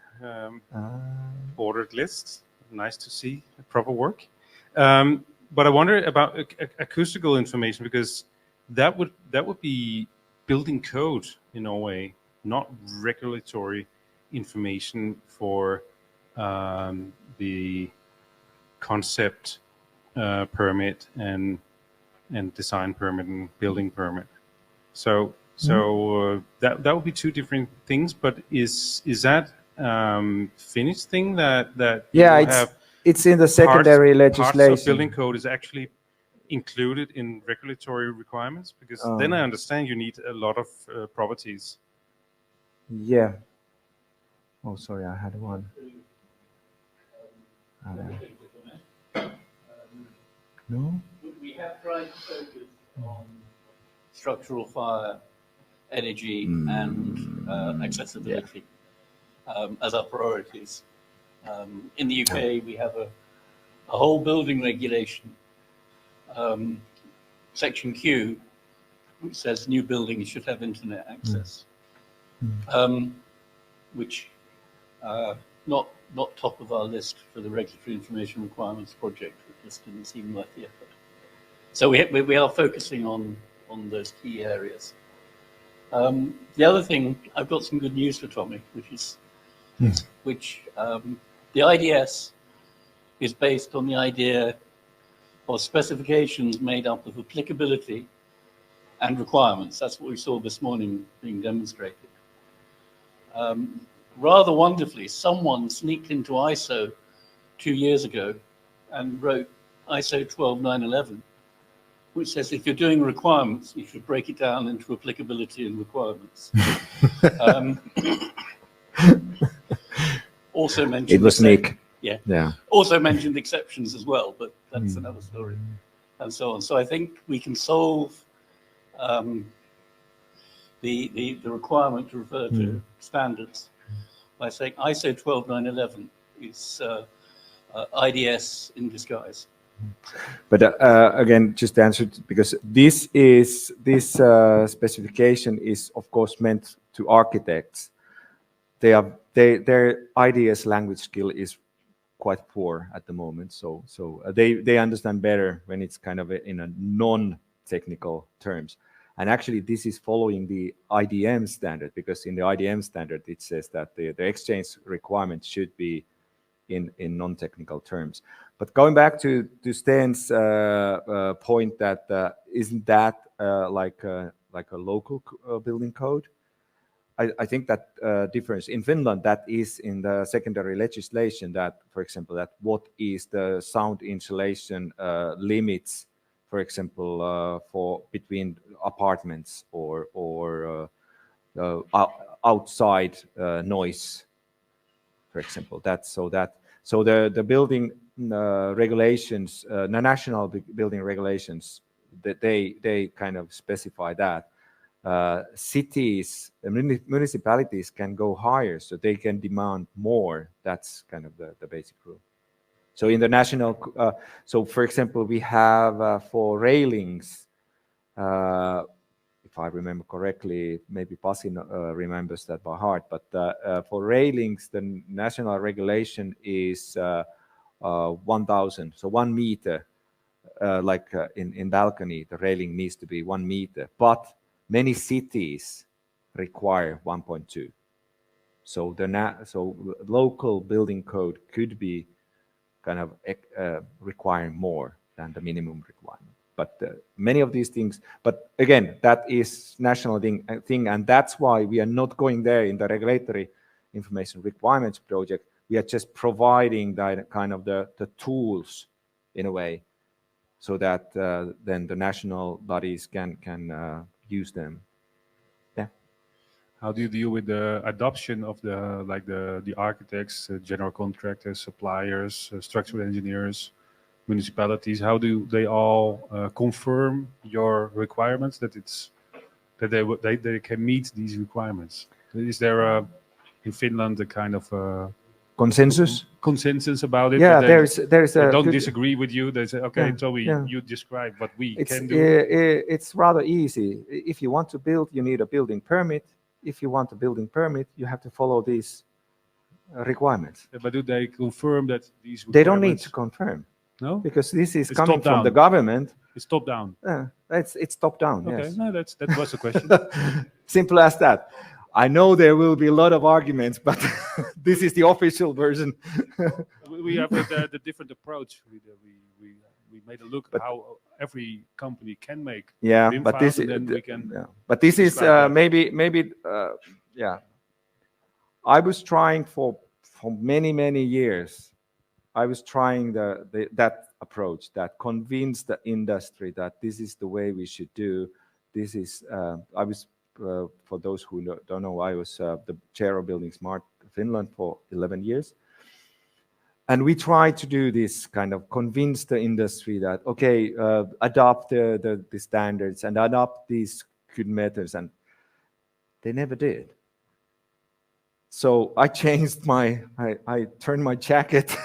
ordered lists. Nice to see proper work. But I wonder about acoustical information, because that would be building code in a way, not regulatory information for the concept permit and design permit and building permit. So that would be two different things. But is that Finnish thing that it's in the secondary legislation. Parts of building code is actually included in regulatory requirements? Because then I understand you need a lot of properties. Yeah. Oh, sorry, I had one. No? We have tried to focus on structural fire, energy, and accessibility as our priorities. In the UK, we have a whole building regulation, section Q, which says new buildings should have internet access, which not top of our list for the regulatory information requirements project. It just didn't seem worth the effort. So we are focusing on those key areas. The other thing, I've got some good news for Tomi, which the IDS is based on the idea of specifications made up of applicability and requirements. That's what we saw this morning being demonstrated. Rather wonderfully, someone sneaked into ISO 2 years ago and wrote ISO 12911, which says if you're doing requirements, you should break it down into applicability and requirements. Also mentioned it was Nick. Yeah. Also mentioned exceptions as well, but that's another story, and so on. So I think we can solve the requirement to refer to standards by saying ISO 12911 is IDS in disguise. But again, just to answer, because this specification is of course meant to architects. Their IDS language skill is quite poor at the moment. So they understand better when it's kind of in a non-technical terms. And actually, this is following the IDM standard, because in the IDM standard, it says that the exchange requirements should be in non-technical terms. But going back to Sten's point that isn't that like a local building code? I think that difference in Finland, that is in the secondary legislation, that, for example, that what is the sound insulation limits, for example, for between apartments or outside noise, for example. So the building regulations, the national building regulations, that they kind of specify that. Cities, municipalities can go higher, so they can demand more. That's kind of the basic rule. So in the national, so for example, we have for railings, if I remember correctly, maybe Pasi remembers that by heart, but for railings, the national regulation is 1,000, so 1 meter, in balcony, the railing needs to be 1 meter, but many cities require 1.2. So so local building code could be kind of requiring more than the minimum requirement. But many of these things, but again, that is national thing, and that's why we are not going there in the regulatory information requirements project. We are just providing that kind of the tools in a way, so that then the national bodies can use them. Yeah. How do you deal with the adoption of the architects, general contractors, suppliers, structural engineers, municipalities? How do they all confirm your requirements that they can meet these requirements? Is there in Finland a kind of consensus about it? Yeah, there's they don't disagree with you. They say, okay, Tomi, you describe what we can do. It's rather easy. If you want to build, you need a building permit. If you want a building permit, you have to follow these requirements. But do they confirm that these requirements? They don't need to confirm. No, because this is it's coming from the government. It's top down. It's top down. Okay, yes. no, that was the question. Simple as that. I know there will be a lot of arguments, but this is the official version. We have the different approach. We made a look at how every company can make. Yeah, but this is maybe I was trying for many years. I was trying that approach that convinced the industry that this is the way we should do. This is I was. For those who don't know, I was the chair of buildingSMART Finland for 11 years. And we tried to do this kind of convince the industry that, okay, adopt the standards and adopt these good methods. And they never did. So I changed I turned my jacket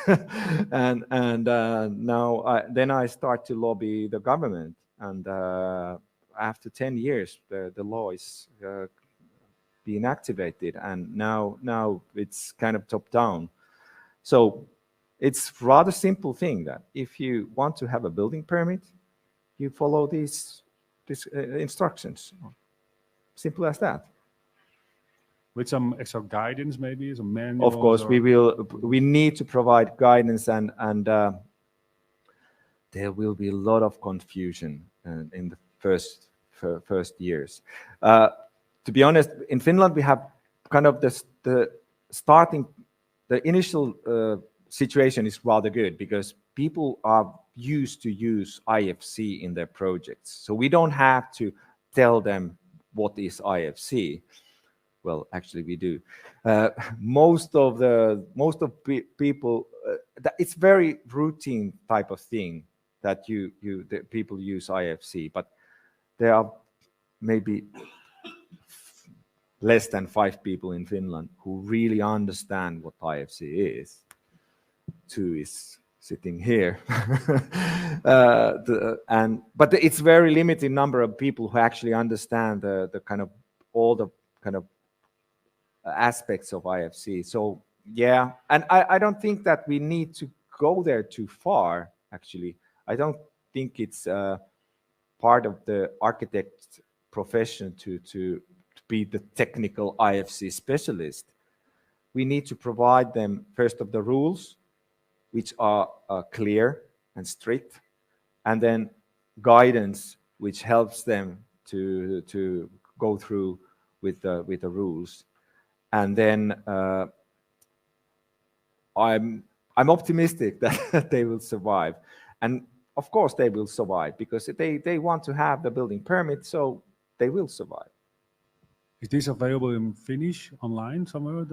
and now then I start to lobby the government. And after 10 years, the law is being activated, and now it's kind of top down. So it's rather simple thing that if you want to have a building permit, you follow these instructions. Simple as that. With some extra guidance, maybe some manuals. Of course, we need to provide guidance, and there will be a lot of confusion in the first years. To be honest, in Finland we have kind of the initial situation is rather good because people are used to use IFC in their projects, so we don't have to tell them what is IFC. Well, actually, we do. Most of people, it's very routine type of thing that the people use IFC, but there are maybe less than 5 people in Finland who really understand what IFC is. 2 is sitting here, but it's very limited number of people who actually understand the kind of all the kind of aspects of IFC. So Yeah, and I don't think that we need to go there too far, actually. I don't think it's part of the architect's profession to be the technical IFC specialist. We need to provide them first of the rules, which are clear and strict, and then guidance, which helps them to go through with the rules. And then I'm optimistic that they will survive, and of course they will survive because they want to have the building permit, so they will survive. Is this available in Finnish online somewhere?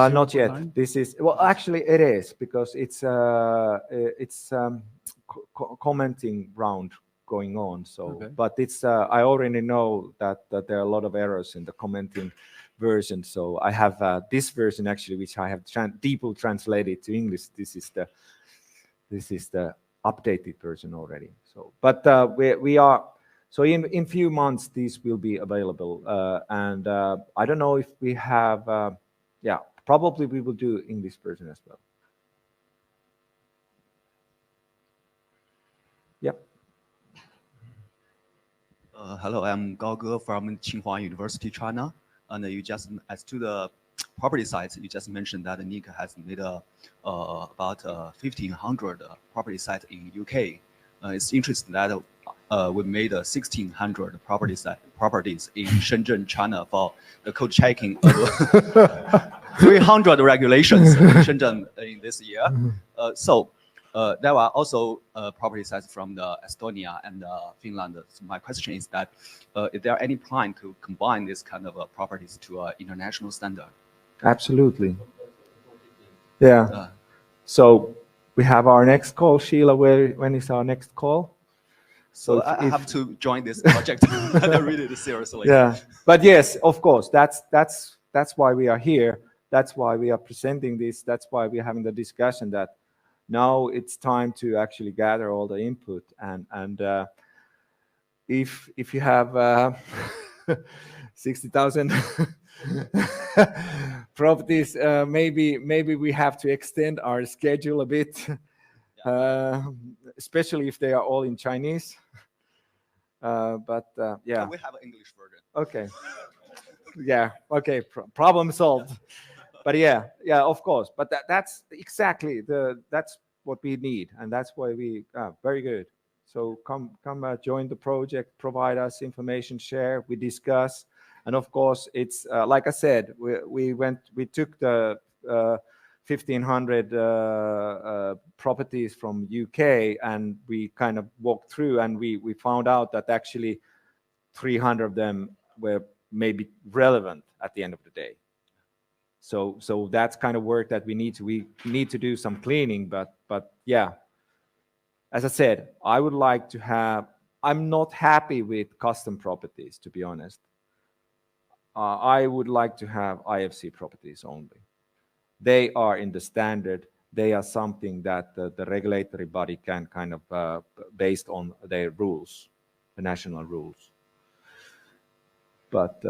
Not yet. 0.9? This is, well, actually it is, because it's commenting round going on. So, Okay. but it's I already know that there are a lot of errors in the commenting version. So I have this version actually, which I have deeply translated to English. This is the updated version already. So, but we are. So in few months, these will be available, and I don't know if we have. Yeah, probably we will do English version as well. Yep. Hello, I'm Gao Ge from Tsinghua University, China. And you just, as to the property sites, you just mentioned that Nick has made about 1,500 property sites in UK. It's interesting that we made 1,600 properties in Shenzhen, China, for the code checking of 300 regulations in Shenzhen in this year. So there are also property sites from the Estonia and Finland. So my question is that is there any plan to combine this kind of properties to international standard? Absolutely. Yeah. So we have our next call, Sheila. When is our next call? So I have to join this project. I read it seriously. Yeah, but yes, of course, that's why we are here. That's why we are presenting this. That's why we are having the discussion. That now it's time to actually gather all the input, and if you have 60,000 properties, maybe we have to extend our schedule a bit. Especially if they are all in Chinese. But yeah. We have an English version. Okay. Yeah. Okay. Problem solved. But yeah, of course. But that's exactly that's what we need, and that's why we very good. So come join the project, provide us information, share, we discuss, and of course it's like I said, we took the 1,500 properties from UK, and we kind of walked through, and we found out that actually 300 of them were maybe relevant at the end of the day. So that's kind of work that we need to do some cleaning, but yeah, as I said, I would like to have. I'm not happy with custom properties, to be honest. I would like to have IFC properties only. They are in the standard. They are something that the regulatory body can kind of based on their rules, the national rules. But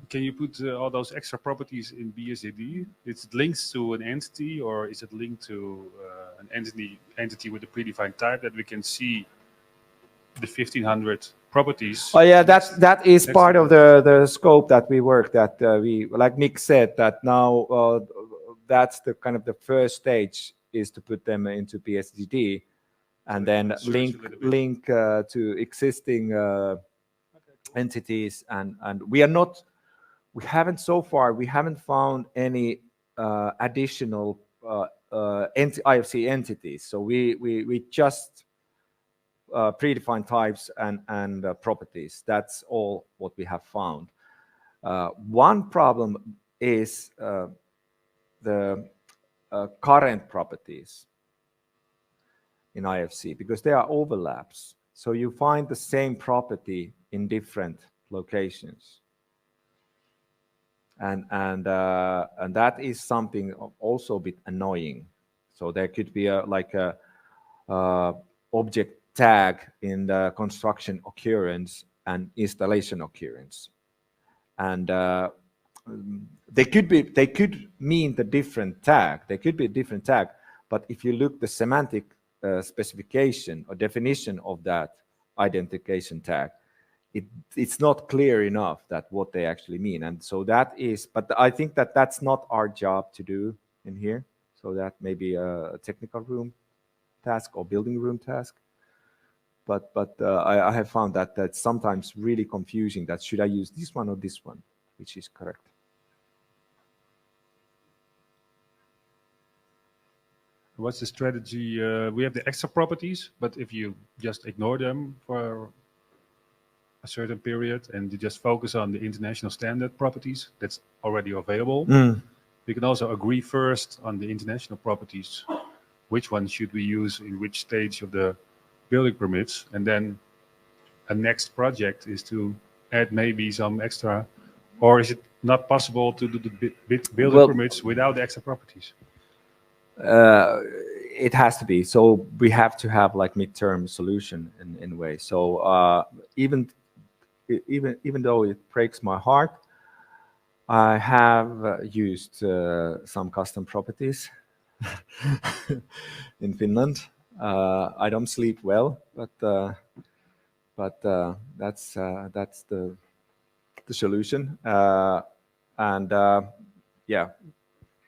can you put all those extra properties in BSAD? It's linked to an entity, or is it linked to an entity with a predefined type that we can see the 1,500 properties? Oh yeah, that is part of the scope that we work. That we, like Nick said, that now that's the kind of the first stage is to put them into BSDD, and then link to existing entities, and we haven't found any additional IFC entities. So we just predefined types and properties. That's all what we have found. One problem is the current properties in IFC, because there are overlaps. So you find the same property in different locations, and that is something also a bit annoying. So there could be like a object tag in the construction occurrence and installation occurrence, and they could mean the different tag. They could be a different tag, but if you look the semantic specification or definition of that identification tag, it's not clear enough that what they actually mean. And so that is, but I think that that's not our job to do in here. So that may be a technical room task or building room task. But I have found that that's sometimes really confusing, that should I use this one or this one, which is correct. What's the strategy? We have the extra properties, but if you just ignore them for a certain period and you just focus on the international standard properties that's already available, we can also agree first on the international properties. Which one should we use in which stage of the building permits? And then a next project is to add maybe some extra, or is it not possible to do the building permits without the extra properties? It has to be. So we have to have like midterm solution in a way. So even though it breaks my heart, I have used some custom properties in Finland. I don't sleep well, but that's the solution. Yeah,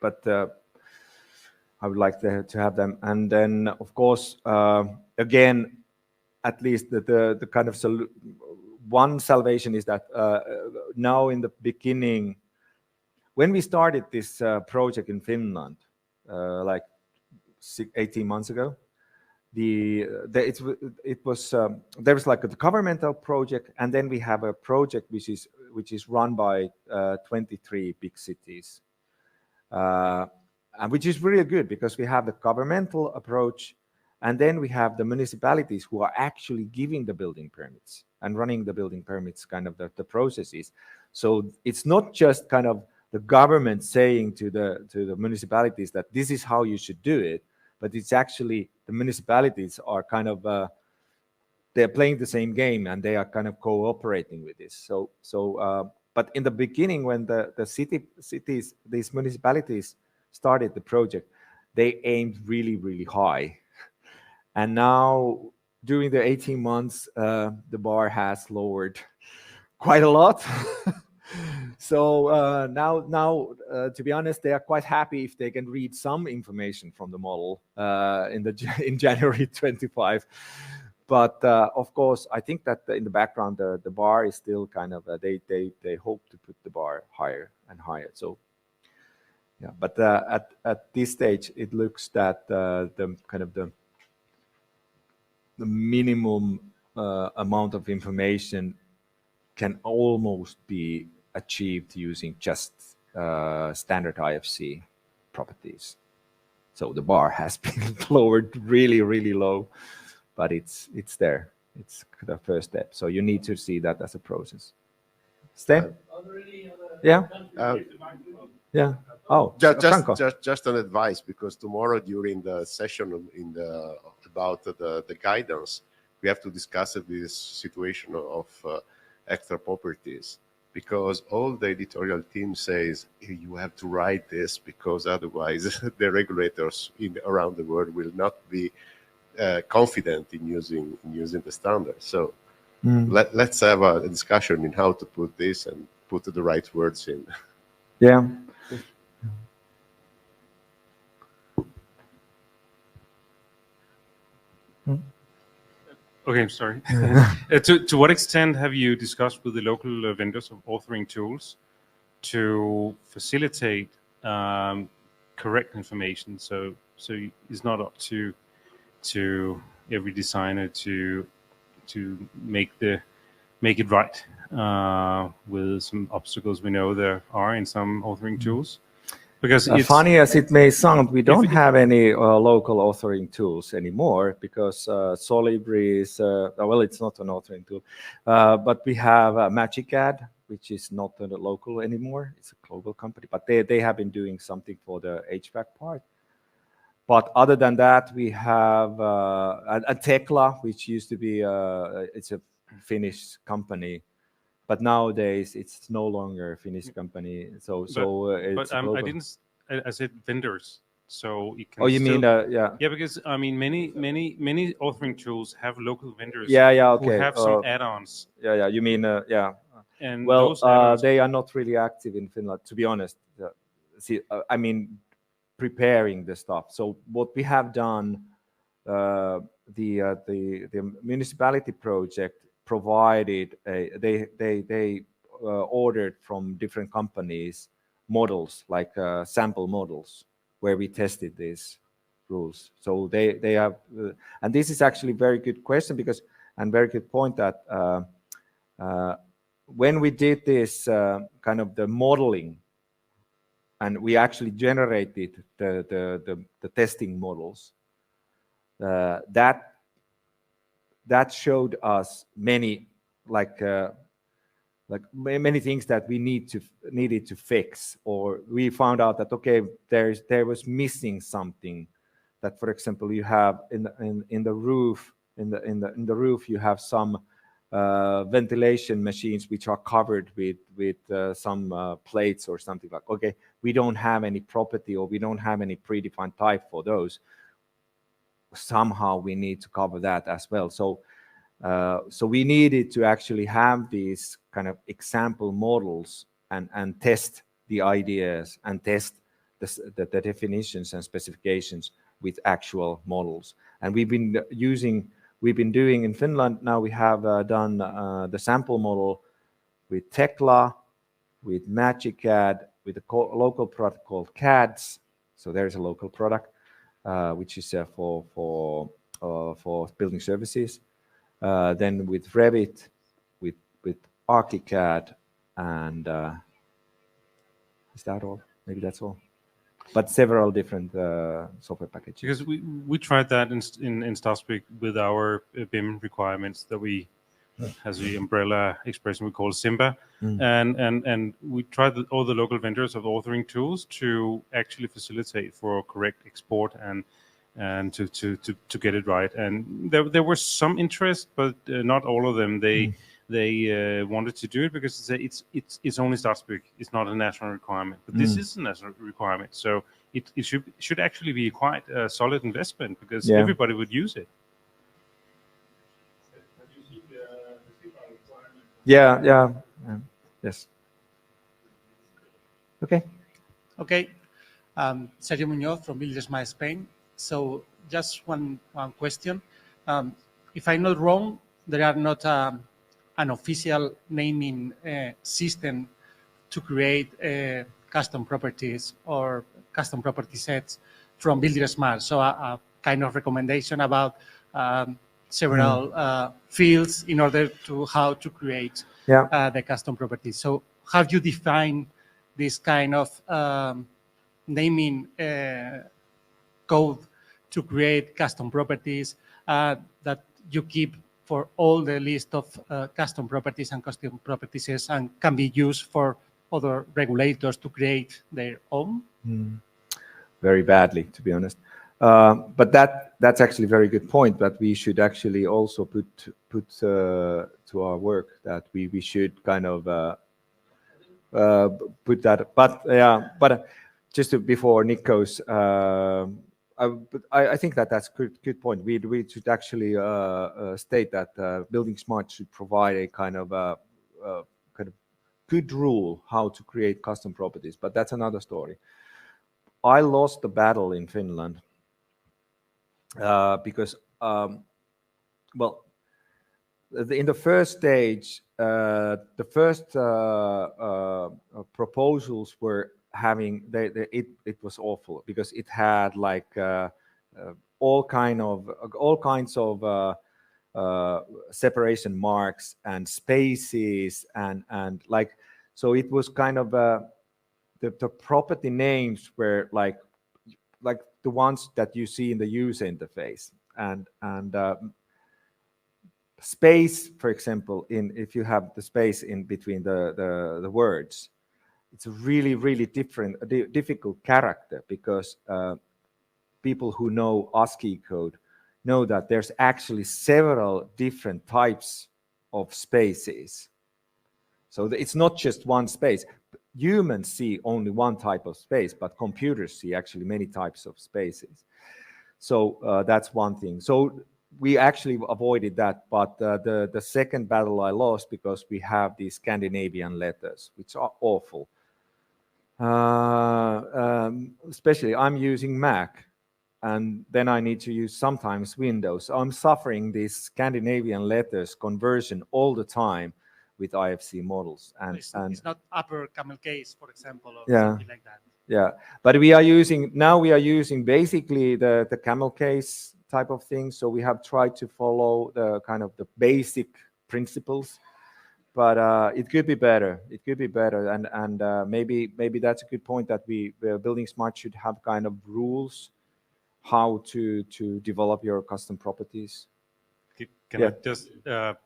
but I would like to have them. And then, of course, again, at least the kind of one salvation is that now in the beginning, when we started this project in Finland, like 18 months ago, there was like a governmental project, and then we have a project which is run by 23 big cities. And which is really good because we have the governmental approach, and then we have the municipalities who are actually giving the building permits and running the building permits, kind of the processes. So it's not just kind of the government saying to the municipalities that this is how you should do it, but it's actually the municipalities are kind of they're playing the same game and they are kind of cooperating with this. But in the beginning, when the cities, these municipalities started the project, they aimed really, really high. And now, during the 18 months, the bar has lowered quite a lot. So now, to be honest, they are quite happy if they can read some information from the model in January 25. But of course, I think that in the background, the bar is still kind of they hope to put the bar higher and higher. So. Yeah, but at this stage, it looks that the minimum amount of information can almost be achieved using just standard IFC properties. So the bar has been lowered really, really low, but it's there. It's the first step. So you need to see that as a process. Sten? Yeah. Yeah. Oh, just an advice, because tomorrow during the session about the guidance, we have to discuss this situation of extra properties, because all the editorial team says you have to write this because otherwise the regulators around the world will not be confident in using the standard. So let's have a discussion in how to put this and put the right words in. Yeah. Okay, I'm sorry. To what extent have you discussed with the local vendors of authoring tools to facilitate correct information? So it's not up to every designer to make it right with some obstacles we know there are in some authoring tools. Because it's funny as it may sound, we don't have any local authoring tools anymore, because Solibri is, well, it's not an authoring tool, but we have MagicAD, which is not local anymore. It's a global company, but they have been doing something for the HVAC part. But other than that, we have a Tekla, which used to be, it's a Finnish company, but nowadays it's no longer a Finnish company. So it's But a global. I didn't. I said vendors. So it can. Oh, you mean still, yeah? Yeah, because I mean, many authoring tools have local vendors. Yeah, Who okay. have some add-ons. Yeah. You mean yeah? And Well, those add-ons. they are not really active in Finland, to be honest. See, I mean, preparing the stuff. So what we have done, the municipality project provided they ordered from different companies models, like sample models, where we tested these rules. So they have, and this is actually a very good question, because, and very good point, that when we did this kind of the modeling, and we actually generated the testing models, that showed us many many things that we needed to fix, or we found out that okay, there was missing something. That, for example, you have in the roof, in the roof you have some ventilation machines which are covered with some plates or something like. Okay, we don't have any property, or we don't have any predefined type for those. Somehow we need to cover that as well. So we needed to actually have these kind of example models and test the ideas and test the definitions and specifications with actual models. And we've been doing in Finland. Now we have done the sample model with Tekla, with MagicCAD, with a local product called CADS. So there's a local product which is for building services. Then with Revit, with ArchiCAD, and is that all? Maybe that's all. But several different software packages. Because we tried that in Stadsbygg with our BIM requirements that we has the umbrella expression we call Simba, and we tried all the local vendors of authoring tools to actually facilitate for correct export and to get it right. And there was some interest, but not all of them. They wanted to do it because it's only Stadsbygg. It's not a national requirement, but this is a national requirement. So it should actually be quite a solid investment, because everybody would use it. Yeah. Yes. Okay. Okay. Sergio Muñoz from buildingSMART Spain. So just one question. If I'm not wrong, there are not an official naming system to create custom properties or custom property sets from buildingSMART. So a kind of recommendation about several fields in order to how to create the custom properties. So how do you define this kind of naming code to create custom properties that you keep for all the list of custom properties and custom properties and can be used for other regulators to create their own? Very badly, to be honest. But that's actually a very good point, that we should actually also put to our work, that we should kind of put that. But just before Nick goes, I think that's a good point. We should actually state that buildingSMART should provide a kind of good rule how to create custom properties, but that's another story. I lost the battle in Finland because, in the first stage, the first proposals were having it was awful, because it had like all kinds of separation marks and spaces and like, so it was kind of the property names were like the ones that you see in the user interface, and space, for example, if you have the space in between the words, it's a really difficult character, because people who know ASCII code know that there's actually several different types of spaces. So it's not just one space. Humans see only one type of space, but computers see actually many types of spaces. So that's one thing. So we actually avoided that, but the second battle I lost because we have these Scandinavian letters, which are awful. Especially I'm using Mac, and then I need to use sometimes Windows. I'm suffering this Scandinavian letters conversion all the time with IFC models. And it's not upper camel case, for example, or yeah, something like that. Yeah, but we are using basically the camel case type of thing. So we have tried to follow the kind of the basic principles, but it could be better. It could be better, and maybe that's a good point that buildingSMART should have kind of rules how to develop your custom properties. Can I just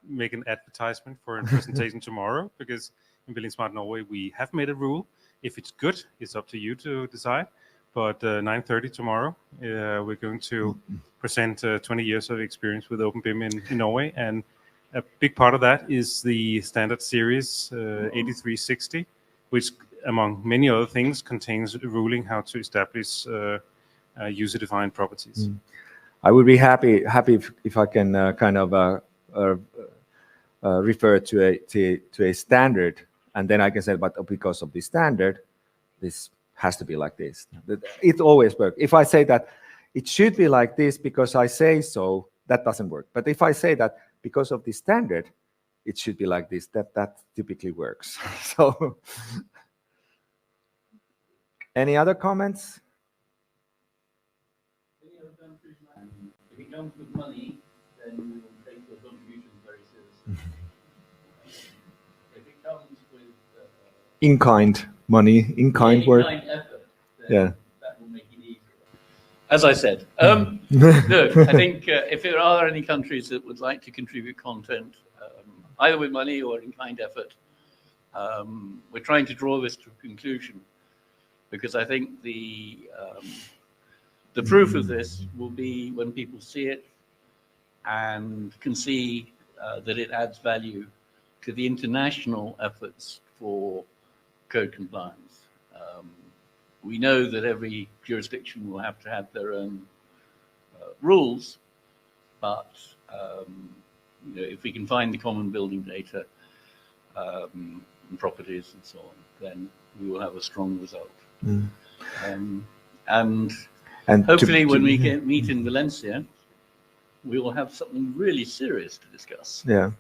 make an advertisement for a presentation tomorrow? Because in buildingSMART Norway, we have made a rule. If it's good, it's up to you to decide. But 9:30 tomorrow, we're going to present 20 years of experience with OpenBIM in Norway. And a big part of that is the standard series 8360, which, among many other things, contains a ruling how to establish user-defined properties. I would be happy if I can kind of refer to a standard, and then I can say, but because of the standard, this has to be like this. It always works. If I say that it should be like this because I say so, that doesn't work. But if I say that because of the standard, it should be like this, that typically works. So, any other comments? If it comes with money, then we will take your contributions very seriously. If it comes with in-kind money, in-kind work. In-kind effort, then yeah, that will make it easier. As I said, look, I think if there are any countries that would like to contribute content, either with money or in-kind effort, we're trying to draw this to a conclusion, because I think the proof of this will be when people see it and can see that it adds value to the international efforts for code compliance. We know that every jurisdiction will have to have their own rules, but if we can find the common building data and properties and so on, then we will have a strong result. And hopefully when we meet in Valencia, we will have something really serious to discuss. Yeah.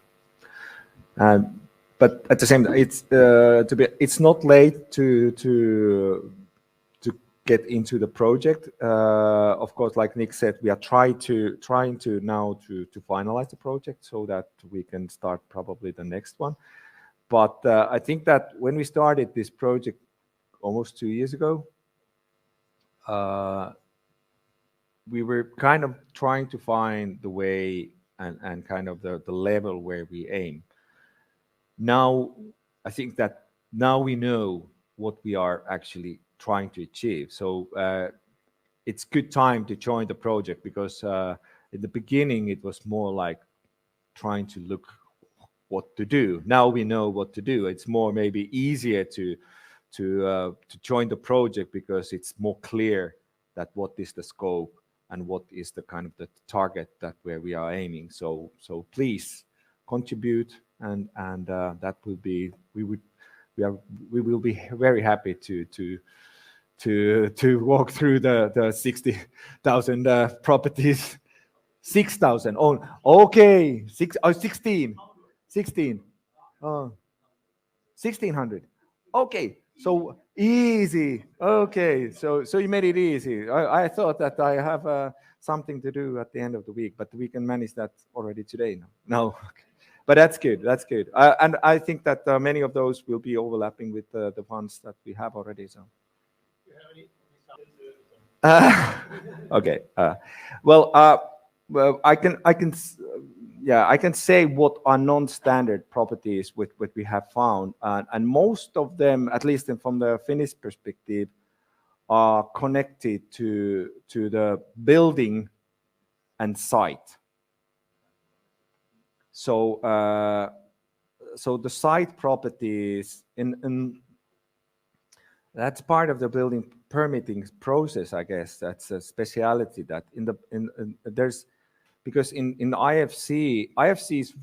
But at the same time, it's not late to get into the project. Of course, like Nick said, we are trying to now to finalize the project so that we can start probably the next one. But I think that when we started this project almost 2 years ago, we were kind of trying to find the way and kind of the level where we aim. Now, I think that now we know what we are actually trying to achieve. So it's good time to join the project, because in the beginning it was more like trying to look what to do. Now we know what to do. It's more maybe easier to join the project, because it's more clear that what is the scope and what is the kind of the target that where we are aiming. So please contribute, and that will be we will be very happy to walk through the 60,000 properties. 6,000. Oh, okay. 16. 1,600. Okay. So easy. Okay. So you made it easy. I thought that I have something to do at the end of the week, but we can manage that already today. No. Okay. But that's good. That's good. And I think that many of those will be overlapping with the ones that we have already. So. Okay. Well, I can say what are non-standard properties what we have found, and most of them, at least from the Finnish perspective, are connected to the building and site. So so the site properties in that's part of the building permitting process, I guess. That's a speciality that there's, because in IFC is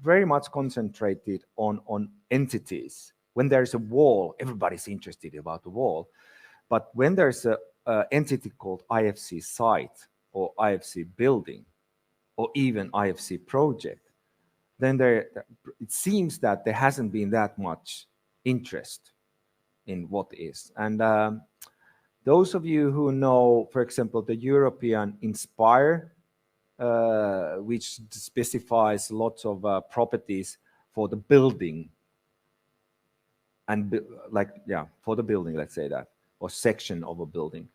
very much concentrated on entities. When there's a wall, everybody's interested about the wall. But when there's a entity called IFC site or IFC building or even IFC project, then it seems that there hasn't been that much interest in what is. And those of you who know, for example, the European Inspire, which specifies lots of properties for the building, and for the building, let's say that, or section of a building.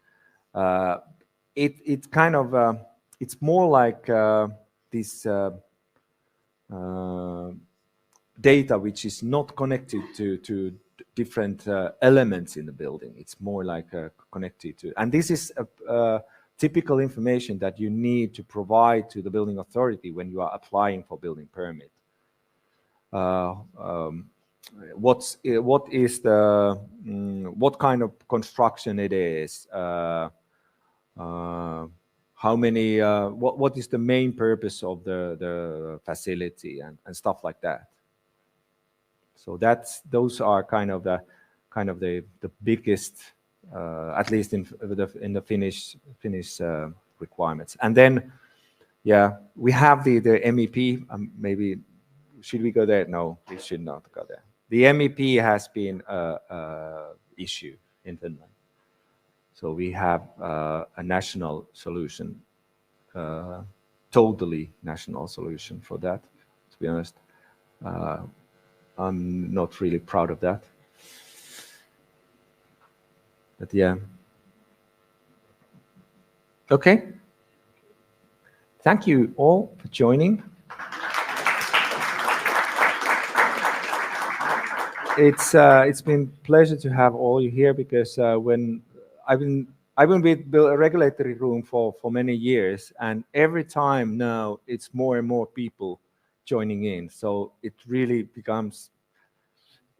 It kind of, it's more like this data which is not connected to different elements in the building. It's more like connected to, and this is typical information that you need to provide to the building authority when you are applying for building permit. What kind of construction it is, how many, what is the main purpose of the facility, and stuff like that. So those are kind of the biggest, at least in the Finnish requirements. And then, yeah, we have the MEP. Maybe should we go there? No, we should not go there. The MEP has been a issue in Finland. So we have a national solution, totally national solution for that, to be honest. I'm not really proud of that. But yeah. Okay. Thank you all for joining. It's been a pleasure to have all you here, because when I've been with the regulatory room for many years, and every time now it's more and more people joining in. So it really becomes,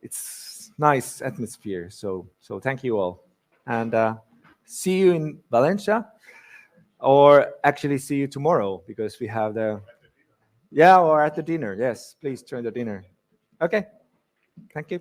it's nice atmosphere. So thank you all, and see you in Valencia, or actually see you tomorrow, because we have or at the dinner. Yes, please join the dinner. Okay, thank you.